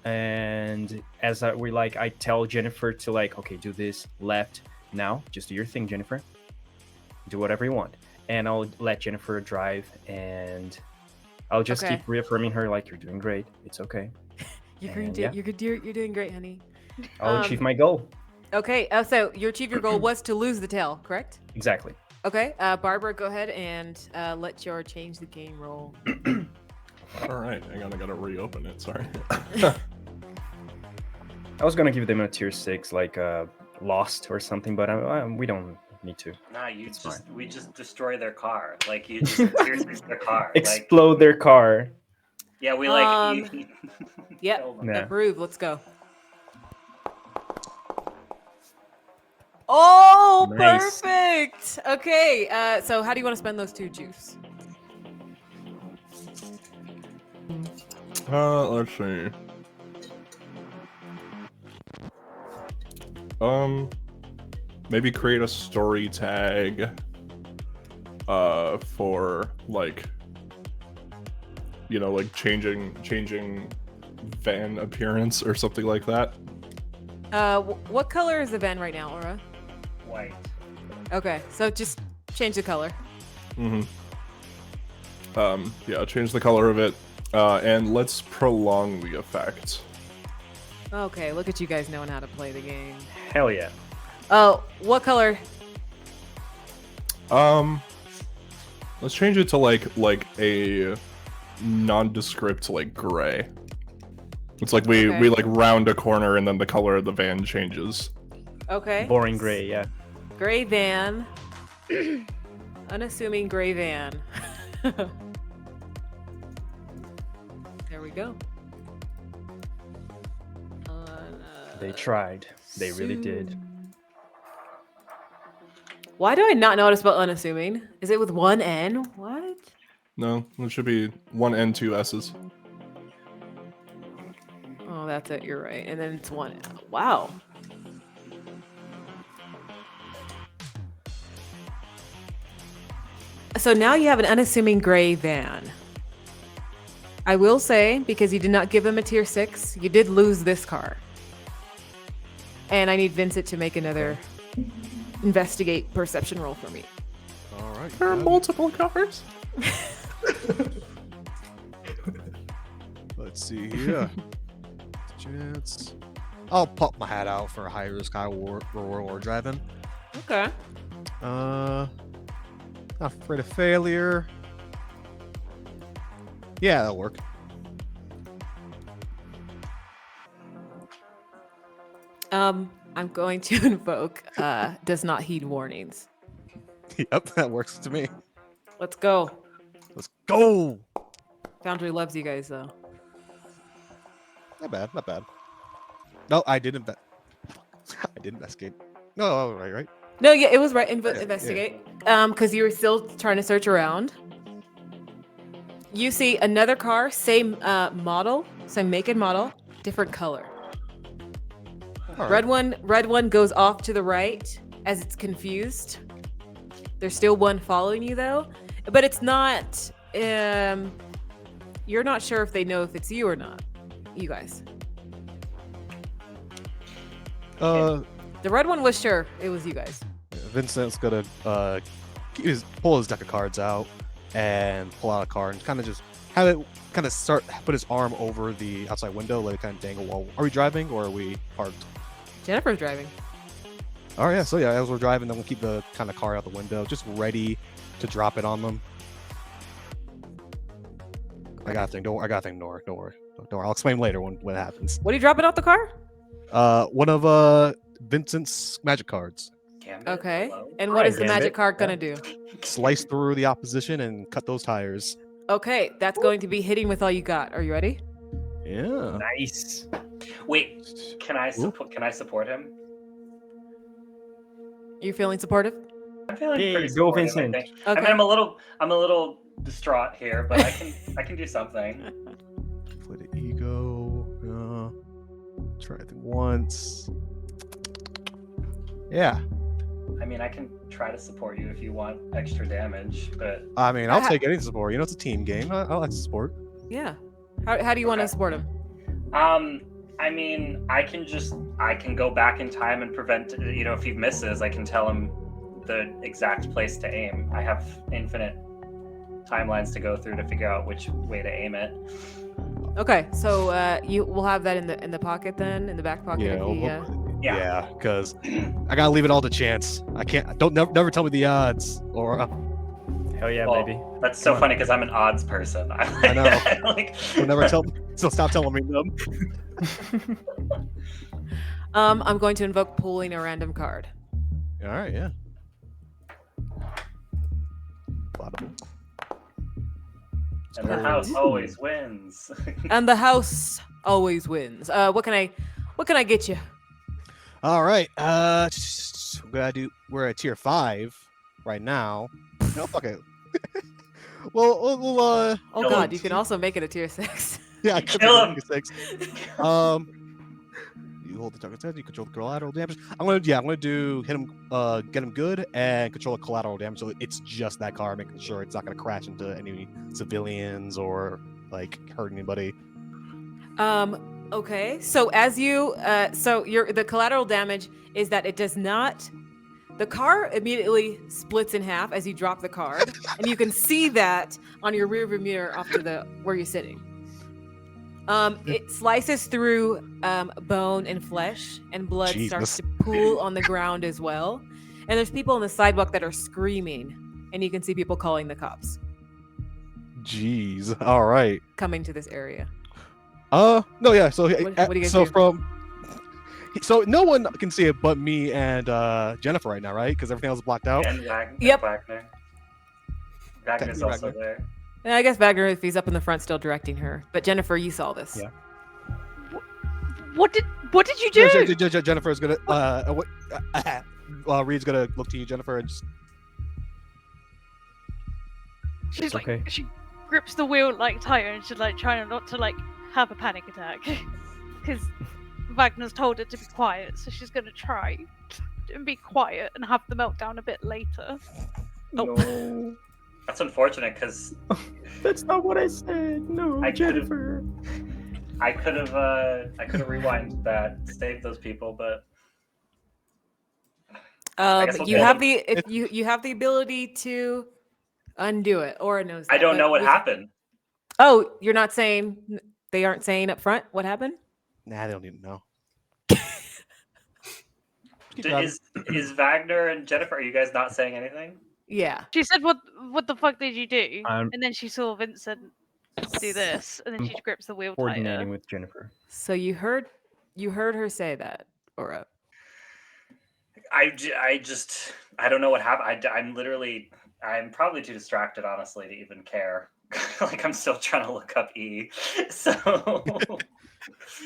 And as I tell Jennifer to like, okay, do this left now. Just do your thing, Jennifer. Do whatever you want, and I'll let Jennifer drive, and I'll just Okay. keep reaffirming her like, you're doing great. It's okay. You're And yeah. you're doing great, honey. I'll achieve my goal. Okay. So you achieve your goal was to lose the tail, correct? Exactly. Okay. Barbara, go ahead and let your change the game roll. All right, hang on, I gotta reopen it. Sorry. I was gonna give them a tier 6, like Lost or something, but we don't need to. Nah, It's fine. we just destroy their car. Like you just pierce their car. Like, Explode their car. yeah, we like. Yep. kill them. Yeah. Approve. Let's go. Oh, Nice. perfect. Okay. So how do you want to spend those 2 juice? Let's see. Maybe create a story tag for like like changing van appearance or something like that. What color is the van right now, Aura? White. Okay, so just change the color. Yeah, change the color of it, and let's prolong the effect. Okay, look at you guys knowing how to play the game. Hell yeah. Oh, what color? Let's change it to like a nondescript like gray. It's like we Okay. like round a corner and then the color of the van changes. Okay. Boring gray, yeah. Gray van. Unassuming gray van. There we go. They tried. They really did. Why do I not notice about unassuming? Is it with 1 N? What? No, it should be 1 and 2 S's. Oh, that's it. You're right. And then it's 1. Wow. So now you have an unassuming gray van. I will say, because you did not give him a tier 6, you did lose this car. And I need Vincent to make another investigate perception roll for me. All right. There are got it. multiple cars. Let's see here. Chance. I'll pop my hat out for a high risk, high reward driving. Okay. Not afraid of failure. Yeah, that'll work. I'm going to invoke does not heed warnings. Yep, that works to me. Let's go. Let's go. Foundry loves you guys though. Not bad, not bad. No, I didn't. I did investigate. No, right. No, yeah, it was right. Yeah. Investigate. Because you were still trying to search around. You see another car, same model, same make and model, different color. All Red one goes off to the right as it's confused. There's still one following you though, but it's not. You're not sure if they know if it's you or not. You guys. The red one was sure it was you guys. Vincent's gonna pull his deck of cards out and pull out a card and kind of just have it kind of put his arm over the outside window, let it kind of dangle. While are we driving or are we parked? Jennifer's driving. Oh yeah, so yeah, as we're driving, then we'll keep the kind of car out the window, just ready to drop it on them. I got a thing. Don't worry. I'll explain later when it happens. What are you dropping off the car? One of Vincent's magic cards. Gambit, Okay. hello? And what is the Gambit. magic card gonna do? Slice through the opposition and cut those tires. Okay, that's going to be hitting with all you got. Are you ready? Yeah. Nice. Wait, can I support him? Are you feeling supportive? I'm feeling Hey, pretty go supportive, I Vincent. think. Okay. I mean, I'm a little distraught here, but I can do something. Play the ego. Try it once. Yeah. I mean, I can try to support you if you want extra damage, but I mean, I'll take any support. You know, it's a team game. I like support. Yeah. How do you want to Okay. support him? I mean, I can go back in time and prevent, if he misses, I can tell him the exact place to aim. I have infinite timelines to go through to figure out which way to aim it. Okay, so you will have that in the pocket then, in the back pocket. Yeah. If he, Yeah. Because I gotta leave it all to chance. I can't. Don't never tell me the odds. Or Hell yeah, Well, baby. That's so Come on. funny because I'm an odds person. I know. like, you'll never tell me. So stop telling me them. I'm going to invoke pulling a random card. All right. Yeah. Bottom. and the house always wins. And the house always wins. What can I get you? All right. We're at tier 5 right now. No, fuck it. we'll Oh Kill god, him. you can also make it a tier 6. yeah, I could Kill do him. 6. You hold the target's head, you control the collateral damage. I'm gonna do hit him, get him good, and control the collateral damage. So it's just that car, making sure it's not gonna crash into any civilians or like hurt anybody. Okay. So as you the collateral damage is that it does not. The car immediately splits in half as you drop the card, and you can see that on your rearview mirror off to the where you're sitting. It slices through bone and flesh, and blood starts Jesus. to pool on the ground as well. And there's people on the sidewalk that are screaming, and you can see people calling the cops Jeez. All right. coming to this area. No, yeah. So, What do you guys so do? so no one can see it but me and Jennifer right now, right? Because everything else is blocked out. And Yep. Wagner. Wagner's Technically also Wagner. there. And I guess Wagner, if he's up in the front, still directing her. But Jennifer, you saw this. Yeah. What did you do? Jennifer's gonna. Reed's gonna look to you, Jennifer, and just. She's It's like, okay. she grips the wheel like tighter, and she's like trying not to like have a panic attack. because Wagner's told her to be quiet, so she's gonna try and be quiet and have the meltdown a bit later. No, That's unfortunate because that's not what I said. No, I could've- Jennifer. I could have rewind that, saved those people, but guess we'll You go have with- you have the ability to undo it, or knows. I that, don't but know what with- happened. Oh, you're not saying, they aren't saying up front what happened? Nah, they don't need to know. Is Wagner and Jennifer? Are you guys not saying anything? Yeah. She said, "What the fuck did you do?" I'm- And then she saw Vincent do this, and then she grips the wheel Coordinating tighter. with Jennifer. So you heard her say that, Aura. I don't know what happened. I'm probably too distracted, honestly, to even care. Like I'm still trying to look up E. So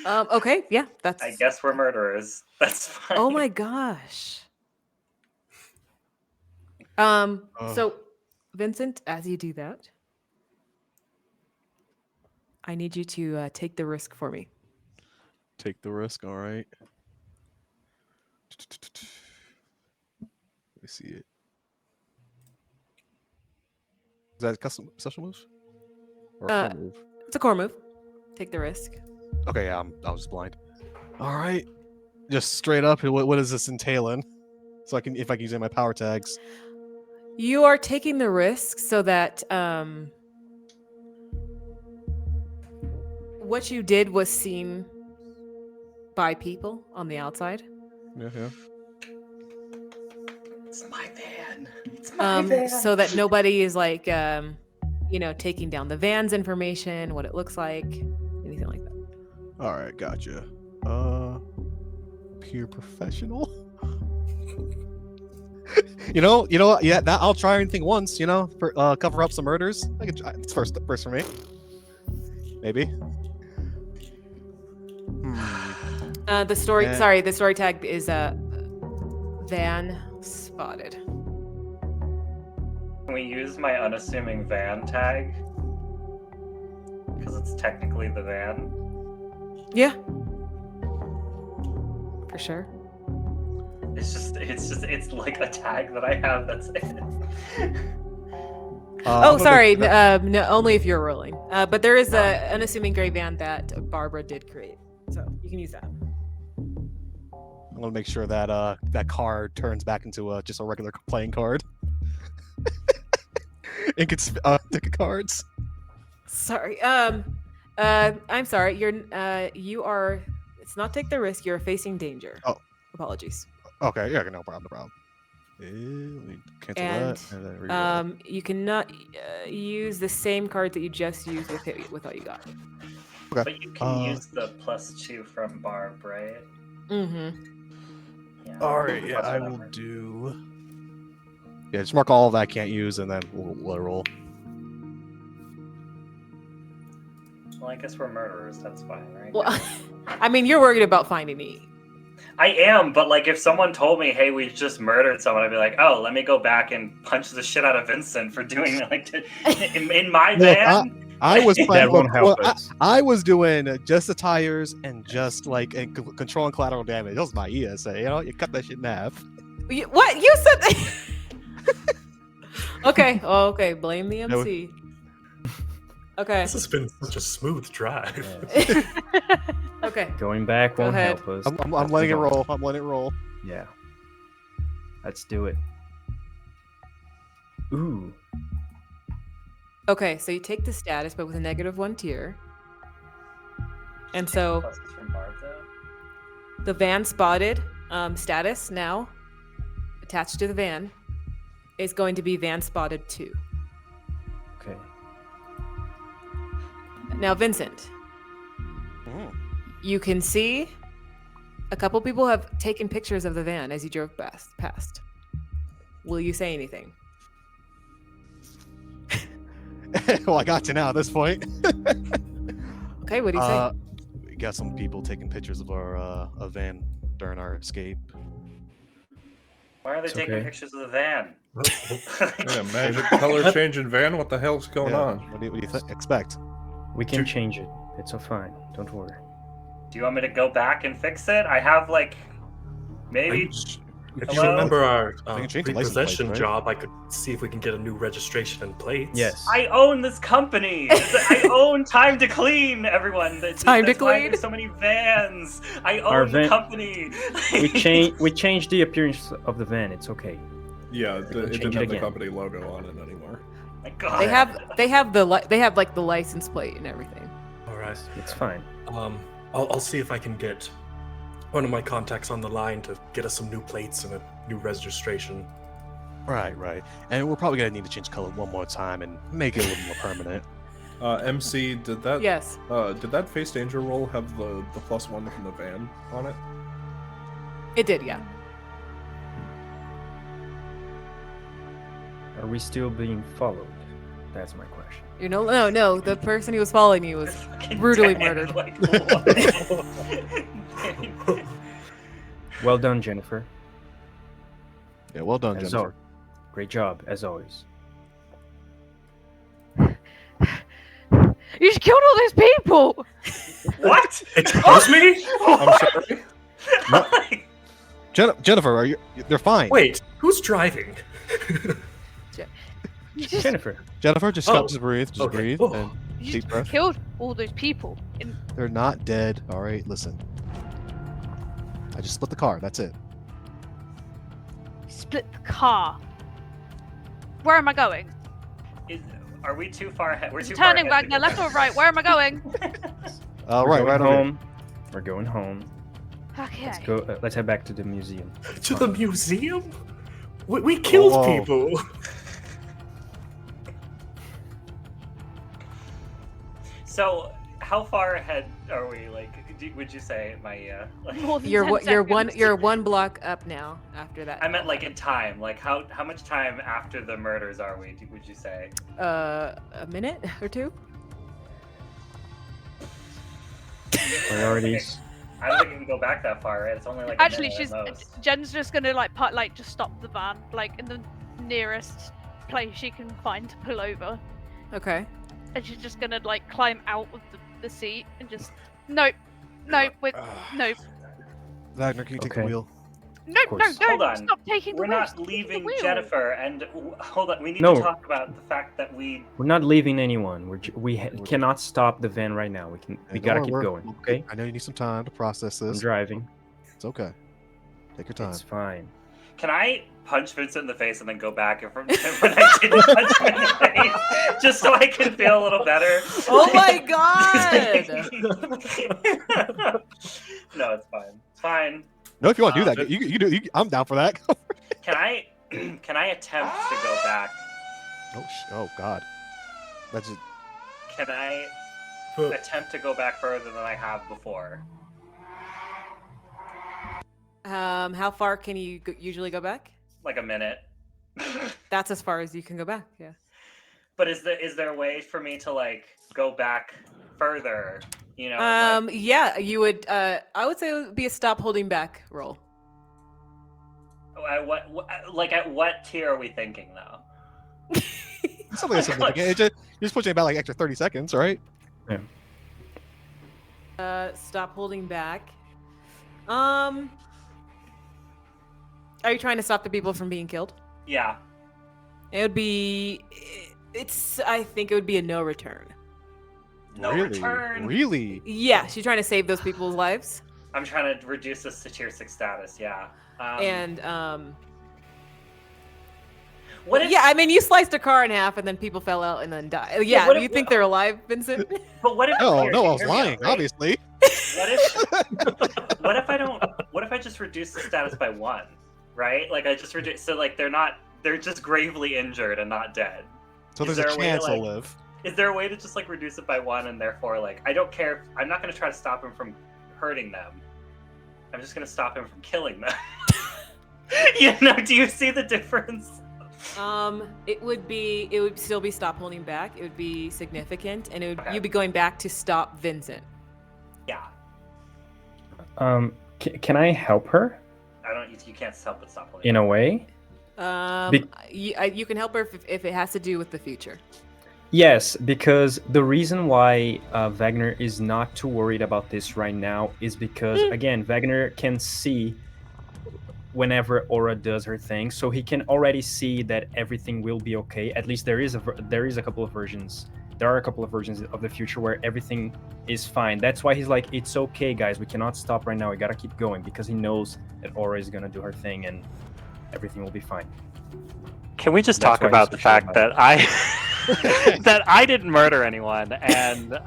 Okay, yeah, that's. I guess we're murderers. That's fine. Oh my gosh. So, Vincent, as you do that, I need you to take the risk for me. Take the risk. All right. Let me see it. Is that a custom special move? Or a full move? It's a core move. Take the risk. Okay, yeah, I was blind. All right. Just straight up, what is this entailing? So if I can use my power tags. You are taking the risk so that what you did was seen by people on the outside. Yeah. It's my van. It's my van. So that nobody is like taking down the van's information, what it looks like, anything like that. All right, gotcha. Peer professional. you know what? Yeah, that I'll try anything once. For cover up some murders. I can try. It's first for me. Maybe. The story Yeah. the story tag is van spotted. Can we use my unassuming van tag? Because it's technically the van. Yeah. For sure. It's like a tag that I have. That's it. Oh, sorry. No, only if you're rolling. But there is a unassuming gray van that Barbara did create, so you can use that. I want to make sure that that card turns back into just a regular playing card. It gets ticket cards. Sorry. I'm sorry. You are. It's not take the risk. You're facing danger. Oh. Apologies. Okay, yeah, no problem. Let me cancel that. And then reroll. You cannot use the same card that you just used with all you got. Okay. But you can use the +2 from Barb, right? Mm-hmm. Yeah. All right, yeah, I will do. Yeah, just mark all that I can't use, and then we'll let it roll. Well, I guess we're murderers. That's fine, right? Well, I mean, you're worried about finding E. I am, but like, if someone told me, "Hey, we just murdered someone," I'd be like, "Oh, let me go back and punch the shit out of Vincent for doing in my van." I was That planning. won't help us. I was doing just the tires and just like controlling collateral damage. That was my ESA. You cut that shit in half. What you said? Okay. Oh, okay. Blame the MC. Okay. This has been such a smooth drive. Okay. Going back Go won't ahead. help us. I'm Let's letting it move on. roll. I'm letting it roll. Yeah. Let's do it. Ooh. Okay. So you take the status, but with a -1 tier. And so Pluses from Barb, though. the van spotted status now attached to the van is going to be van spotted 2. Okay. Now, Vincent, Mm. you can see a couple people have taken pictures of the van as you drove past. Will you say anything? Well, I got you now at this point. Okay, what do you say? We got some people taking pictures of our van during our escape. Why are they It's taking okay. pictures of the van? Yeah, magic color changing van. What the hell's going Yeah. on? What do you expect? We can change it. It's all fine. Don't worry. Do you want me to go back and fix it? I have like maybe. If you Hello? remember our We can change the license plates, repossession right? job, I could see if we can get a new registration and plates. Yes. I own this company. I own Time to Clean. Everyone. Time to That's why Clean? there's so many vans. I Our own the van- company. We changed the appearance of the van. It's okay. Yeah, can it change didn't it have the again. company logo on it anymore. My God. They have like the license plate and everything. All right. It's fine. I'll see if I can get one of my contacts on the line to get us some new plates and a new registration. Right. And we're probably gonna need to change color one more time and make it a little more permanent. MC, did that Yes. did that Face Danger roll have the +1 from the van on it? It did, yeah. Are we still being followed? That's my question. No. The person who was following you was Fucking brutally dead, murdered. like, what? Well done, Jennifer. Yeah, well done, As Jennifer. Great job, as always. You just killed all those people. What? Excuse me? I'm sorry. Jennifer, are you? They're fine. Wait, who's driving? You just, Jennifer. Jennifer, just Oh, stop, just breathe, okay. breathe, Oh. and you deep just breath. killed all those people. They're not dead. All right, listen. I just split the car. That's it. Split the car. Where am I going? Are we too far ahead? We're too Turning far ahead Wagner, left or right? Where am I going? All We're right, going right over here. home. We're going home. Okay. Let's go. Let's head back to the museum. To the museum? We killed Whoa. people. So, how far ahead are we? Like, would you say my like? More than You're 10 seconds. you're one block up now after that. I meant like in time. Like, how much time after the murders are we? Would you say? a minute or two. Priorities. I don't think we can go back that far, right? It's only like Actually, a minute at most. Jen's just gonna like just stop the van like in the nearest place she can find to pull over, Okay. and she's just gonna like climb out of the seat and just nope, wait, nope, Wagner, can you take the Okay. wheel? nope, no, course. no, Hold on. stop taking the We're wheel, not stop taking the leaving wheel. Jennifer, and hold on. We need No. to talk about the fact that we. We're not leaving anyone. We cannot stop the van right now. We Hey, gotta don't keep worry, going. Okay. I know you need some time to process I'm this. driving. It's okay. Take your time. It's fine. Can I punch Vincent in the face and then go back and from when I didn't punch him in the face, just so I can feel a little better? Oh my god! No, it's fine. It's fine. No, if you want to do Uh, that, you do. I'm down for that. Can I attempt to go back? Oh God. That's just, Can I attempt to go back further than I have before? How far can you usually go back? Like a minute. That's as far as you can go back. Yeah. But is there a way for me to like go back further? You know. like- Yeah, you would. I would say it would be a stop holding back roll. At what tier are we thinking though? something that's significant. You're just pushing about like extra 30 seconds, right? Stop holding back. Are you trying to stop the people from being killed? Yeah. It would be. I think it would be a no return. No really? return. Really? Yeah, she's trying to save those people's lives. I'm trying to reduce this to tier 6 status. Yeah. What if? Yeah, I mean, you sliced a car in half and then people fell out and then died. Yeah, what do if- you think they're alive, Vincent? But what if? No, here, no, I was hear me out, lying. right? Obviously. What if? What if I don't? What if I just reduce the status by 1? Right? Like I just reduce. So like they're just gravely injured and not dead. So Is there's a there a way to, chance they'll like- live. Is there a way to just like reduce it by 1 and therefore like I don't care? I'm not going to try to stop him from hurting them. I'm just going to stop him from killing them. You know? Do you see the difference? It would still be stop holding back. It would be significant, and Okay. you'd be going back to stop Vincent. Yeah. Can I help her I don't. You can't help but stop holding. in a way? You can help her if it has to do with the future. Yes, because the reason why Wagner is not too worried about this right now is because, again, Wagner can see whenever Aura does her thing, so he can already see that everything will be okay. At least there is a couple of versions. There are a couple of versions of the future where everything is fine. That's why he's like, it's okay, guys. We cannot stop right now. We gotta keep going because he knows that Aura is gonna do her thing and everything will be fine. Can we just That's talk why about he's the so sure fact about that it. that I didn't murder anyone? And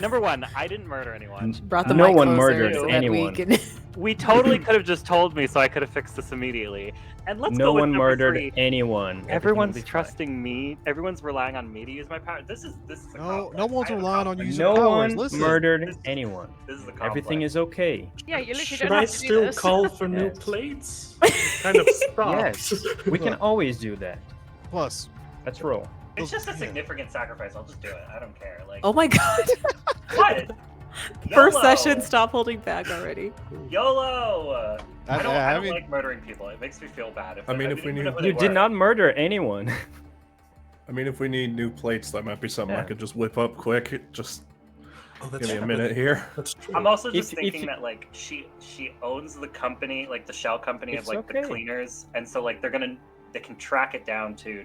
number one, I didn't murder anyone. Brought the No mic one closer murdered so that anyone. we can... We totally could have just told me, so I could have fixed this immediately. And let's No go with one number murdered 3. anyone. Everything will Everyone's be fine. trusting me. Everyone's relying on me to use my power. This is a No complex. one's I have a relying on complex. using No powers. one Listen. murdered This- anyone. This is a complex. Everything is okay. Yeah, you literally Should don't I have to do still this. call for new Yes. plates? Kind of stopped. Yes, we can always do that. Plus, Let's roll. It's just a Yeah. significant sacrifice. I'll just do it. I don't care. Like, Oh my god. what? First YOLO! session, stop holding back already. YOLO! I don't I mean, like murdering people. It makes me feel bad. I mean, if we even need- know who they You did were. not murder anyone. I mean, if we need new plates, that might be something I Yeah. could just whip up quick. Just Oh, give me a minute here. That's true. I'm also just If thinking you- that like she owns the company, like the shell company of It's like the okay. cleaners, and so like they can track it down to.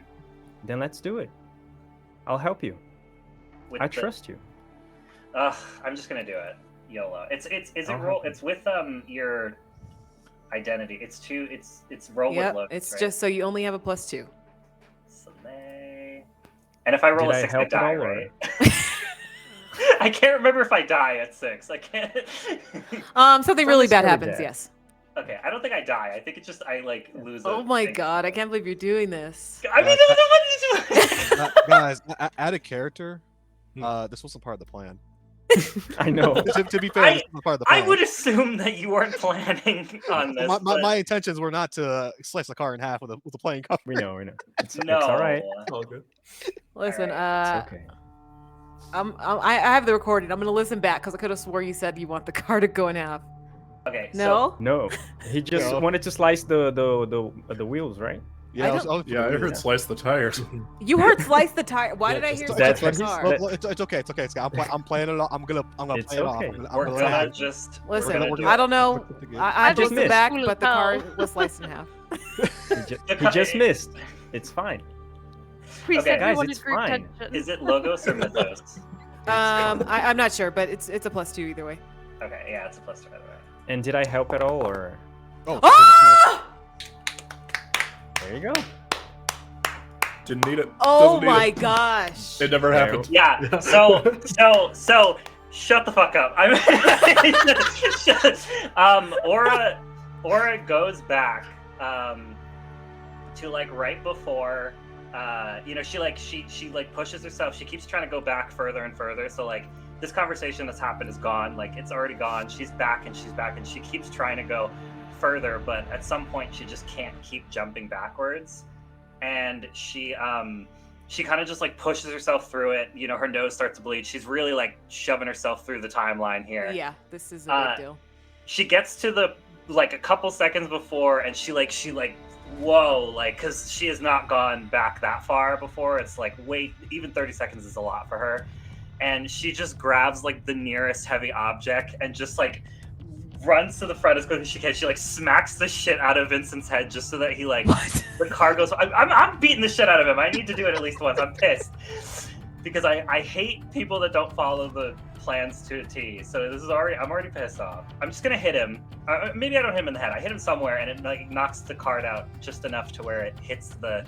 Then let's do it. I'll help you. With I the- trust you. I'm just gonna do it. YOLO. It's I'll roll. help you. It's with your identity. It's roll Yep, with looks. it's right? just so you only have a +2. Soleil. And if I roll Did a I 6, I help at die, all, or- right? I can't remember if I die at 6. I can't. Something From really the bad spirit happens, deck. yes. Okay, I don't think I die. I think it's just I like lose. Oh a my thing. god, I can't believe you're doing this. I mean, I don't know what to do. guys, add a character. Hmm. This wasn't part of the plan. I know. To be fair, this wasn't part of the I plan. would assume that you weren't planning on this. My intentions were not to slice the car in half with a plane cover. We know. It's no. all right. It's all good. Listen, Alright, It's okay. I have the recording. I'm gonna listen back because I could have swore you said you want the car to go in half. Okay. No? No, he just No. wanted to slice the wheels, right? Yeah, I was for Yeah, I the heard wheel. slice the tires. You heard slice the tire. Why Yeah, did I just- hear That's slice what the he's- car? that- It's okay. It's okay. I'm playing it off. I'm gonna It's play it off. okay. I'm gonna, We're I'm gonna gonna, just. Listen, we're gonna do I it. don't know. I just listened missed. back, Cool but the as car hell. was sliced in half. He just missed. It's fine. Preset Okay. you Guys, wanted it's group fine. tension. Is it Logos or Mythos? I'm not sure, but it's a +2 either way. Okay, yeah, it's a +2 by the way. And did I help at all, or Oh, Ah! there you go? Didn't need it. Oh Doesn't need my it. gosh. It never There. happened. Yeah. So shut the fuck up. Aura goes back to like right before she pushes herself. She keeps trying to go back further and further. So like this conversation that's happened is gone. Like it's already gone. She's back and she keeps trying to go further, but at some point she just can't keep jumping backwards. And she kind of just like pushes herself through it. You know, her nose starts to bleed. She's really like shoving herself through the timeline here. Yeah, this is a big deal. She gets to the like a couple seconds before, and she whoa, like because she has not gone back that far before. It's like wait, even 30 seconds is a lot for her. And she just grabs like the nearest heavy object and just like runs to the front as quickly as she can. She like smacks the shit out of Vincent's head just so that he like the car goes. I'm beating the shit out of him. I need to do it at least once. I'm pissed because I hate people that don't follow the plans to a T. So I'm already pissed off. I'm just gonna hit him. Maybe I don't hit him in the head. I hit him somewhere and it like knocks the card out just enough to where it hits the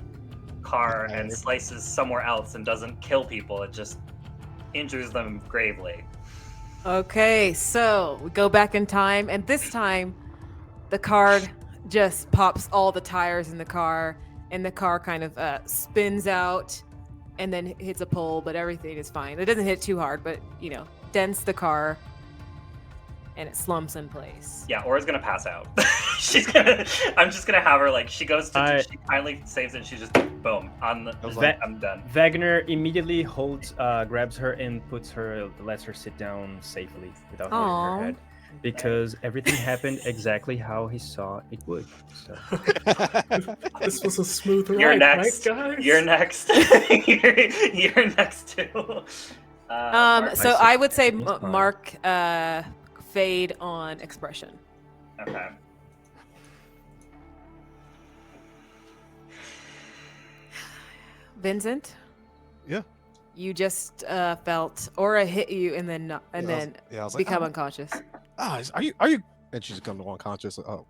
car and slices somewhere else and doesn't kill people. It just injures them gravely. Okay, so we go back in time, and this time the card just pops all the tires in the car, and the car kind of spins out and then hits a pole, but everything is fine. It doesn't hit too hard, but dents the car and it slumps in place. Yeah, Aura's gonna pass out. I'm just gonna have her like she goes to she finally saves it and she just boom on the I'm done. Wagner immediately grabs her and lets her sit down safely without hurting her head. because everything happened exactly how he saw it would. So This was a smooth ride, You're next. right, guys? You're next. you're next too. Mark? So I would say He's fine. mark fade on expression. Okay. Vincent? Yeah. You just felt aura hit you and then I was like, become "Oh, unconscious. are you? And she's come to unconscious. Oh,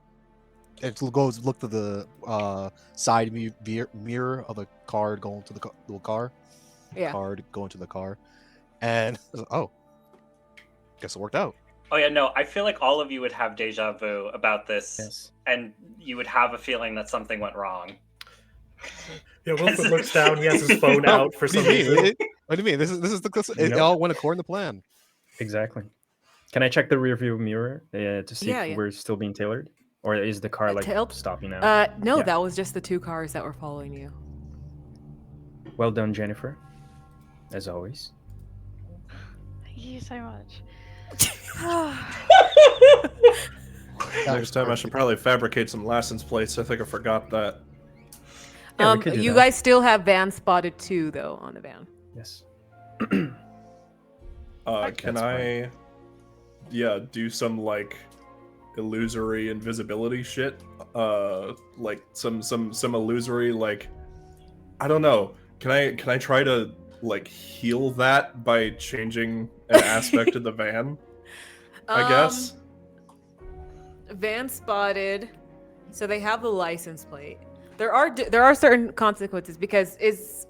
and goes look to the side mirror of the card going to the little car. Yeah. Card going to the car, and I was like, oh, guess it worked out. Oh yeah, no, I feel like all of you would have deja vu about this, yes, and you would have a feeling that something went wrong. Yeah, Wilford looks down. He has his phone out for What do some you mean? reason. What do you mean? This is it Nope. all went according to plan. exactly. Can I check the rear view mirror to see Yeah, if yeah. we're still being tailored, or is the car like Tailed? stopping now? No, Yeah. that was just the 2 cars that were following you. Well done, Jennifer. As always. Thank you so much. Next time I should probably fabricate some license plates. I think I forgot that. Yeah, we could do You that. guys still have van spotted 2 though on the van. Yes. Can That's I, do some like illusory invisibility shit? Like some illusory like, I don't know. Can I try to like heal that by changing an aspect of the van? I guess. Van spotted. So they have the license plate. There are certain consequences because is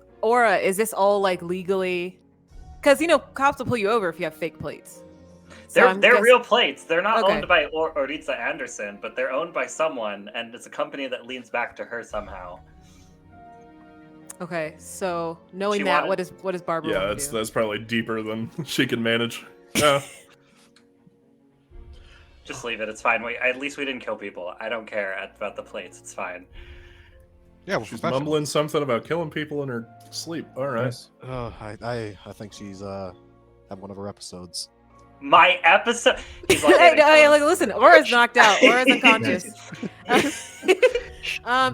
this all like legally? Because cops will pull you over if you have fake plates. So They're real plates. They're not Okay. owned by Oritza Anderson, but they're owned by someone, and it's a company that leans back to her somehow. Okay, so knowing She that, wanted- what is Barbara? Yeah, want to do? that's probably deeper than she can manage. Yeah. Just leave it. It's fine. At least we didn't kill people. I don't care about the plates. It's fine. Yeah, we're She's professional. mumbling something about killing people in her sleep. All right. Yes. I think she's having one of her episodes. My episode. He's like, Hey, listen, Aura's knocked out. Aura's unconscious.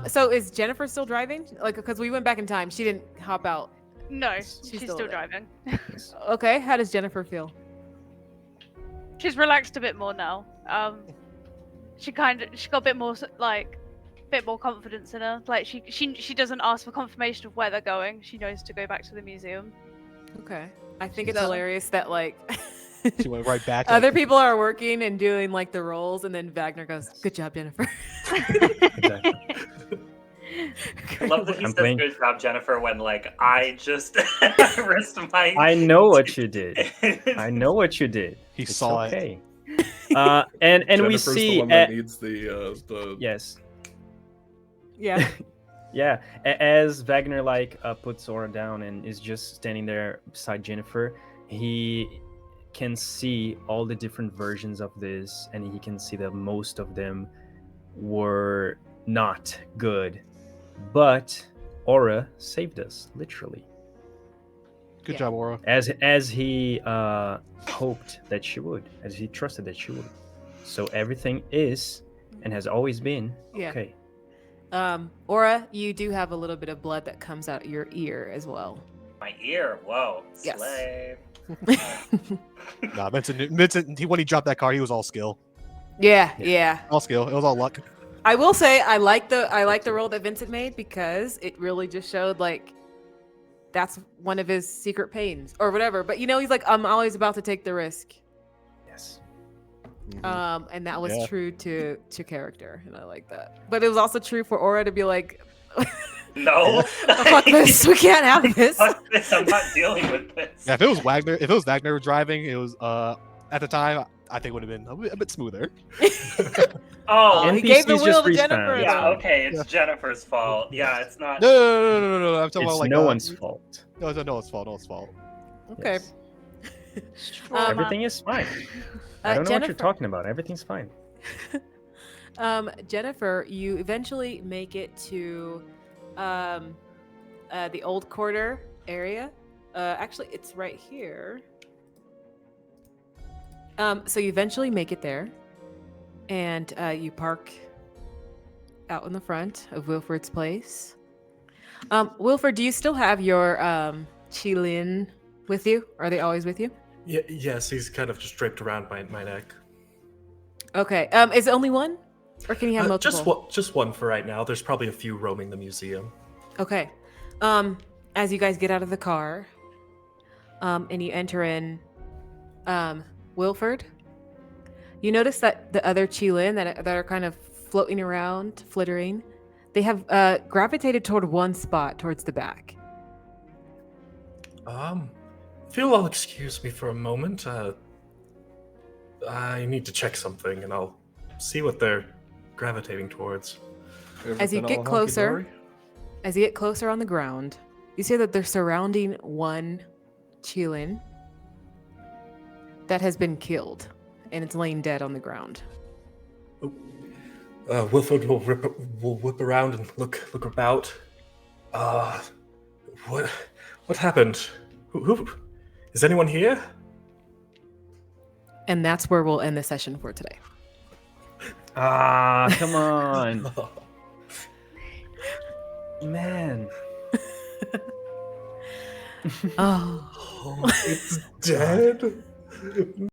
So is Jennifer still driving? Like, because we went back in time, she didn't hop out. No, She's she's still still there. driving. Okay, how does Jennifer feel? She's relaxed a bit more now. She got a bit more confidence in her. Like she doesn't ask for confirmation of where they're going. She knows to go back to the museum. Okay, I think She's it's hilarious that like She went right back. other people are working and doing like the roles, and then Wagner goes, "Good job, Jennifer." Exactly. I love that he I'm says playing- good job, Jennifer, when like I just risked my. I know what you did. I know what you did. He It's saw it. okay. And we Jennifer's see the one that needs the yes. Yeah. Yeah, as Wagner puts Aura down and is just standing there beside Jennifer, he can see all the different versions of this, and he can see that most of them were not good. But Aura saved us, literally, Good Yeah. job, Aura. as he hoped that she would, as he trusted that she would. So everything is and has always been Yeah. okay. Aura, you do have a little bit of blood that comes out your ear as well. My ear. Whoa. Yes. Slay. Nah, Vincent, when he dropped that card, he was all skill. Yeah. All skill. It was all luck. I will say I like the role that Vincent made because it really just showed like that's one of his secret pains or whatever. But he's like, I'm always about to take the risk. Yes. And that was Yeah. true to character, and I like that. But it was also true for Aura to be like, No. fuck this, we can't have this. Fuck this. I'm not dealing with this. Yeah, if it was Wagner driving, it was at the time I think it would have been a bit smoother. Oh, he gave the NPCs wheel just to respawn. Jennifer. yeah. though. Okay, it's Yeah. Jennifer's fault. Yeah, it's not. No. I'm talking It's about like no one's fault. No, it's fault. No, it's fault. Okay. Yes. Everything is fine. I don't know what Jennifer- you're talking about. Everything's fine. Jennifer, you eventually make it to the old quarter area. Actually, it's right here. So you eventually make it there, and you park out in the front of Wilford's place. Wilford, do you still have your Qilin with you? Are they always with you? Yes, he's kind of just draped around my neck. Okay. Is it only one, or can you have multiple? Just one for right now. There's probably a few roaming the museum. Okay. As you guys get out of the car, and you enter in, Wilford, you notice that the other Qilin that are kind of floating around, flittering, they have gravitated toward one spot, towards the back. If you'll all excuse me for a moment, I need to check something, and I'll see what they're gravitating towards. As you get closer on the ground, you see that they're surrounding one Qilin that has been killed, and it's laying dead on the ground. Wilford will whip around and look about. What happened? Who is anyone here? And that's where we'll end the session for today. Ah, come on. Man. Oh. It's dead.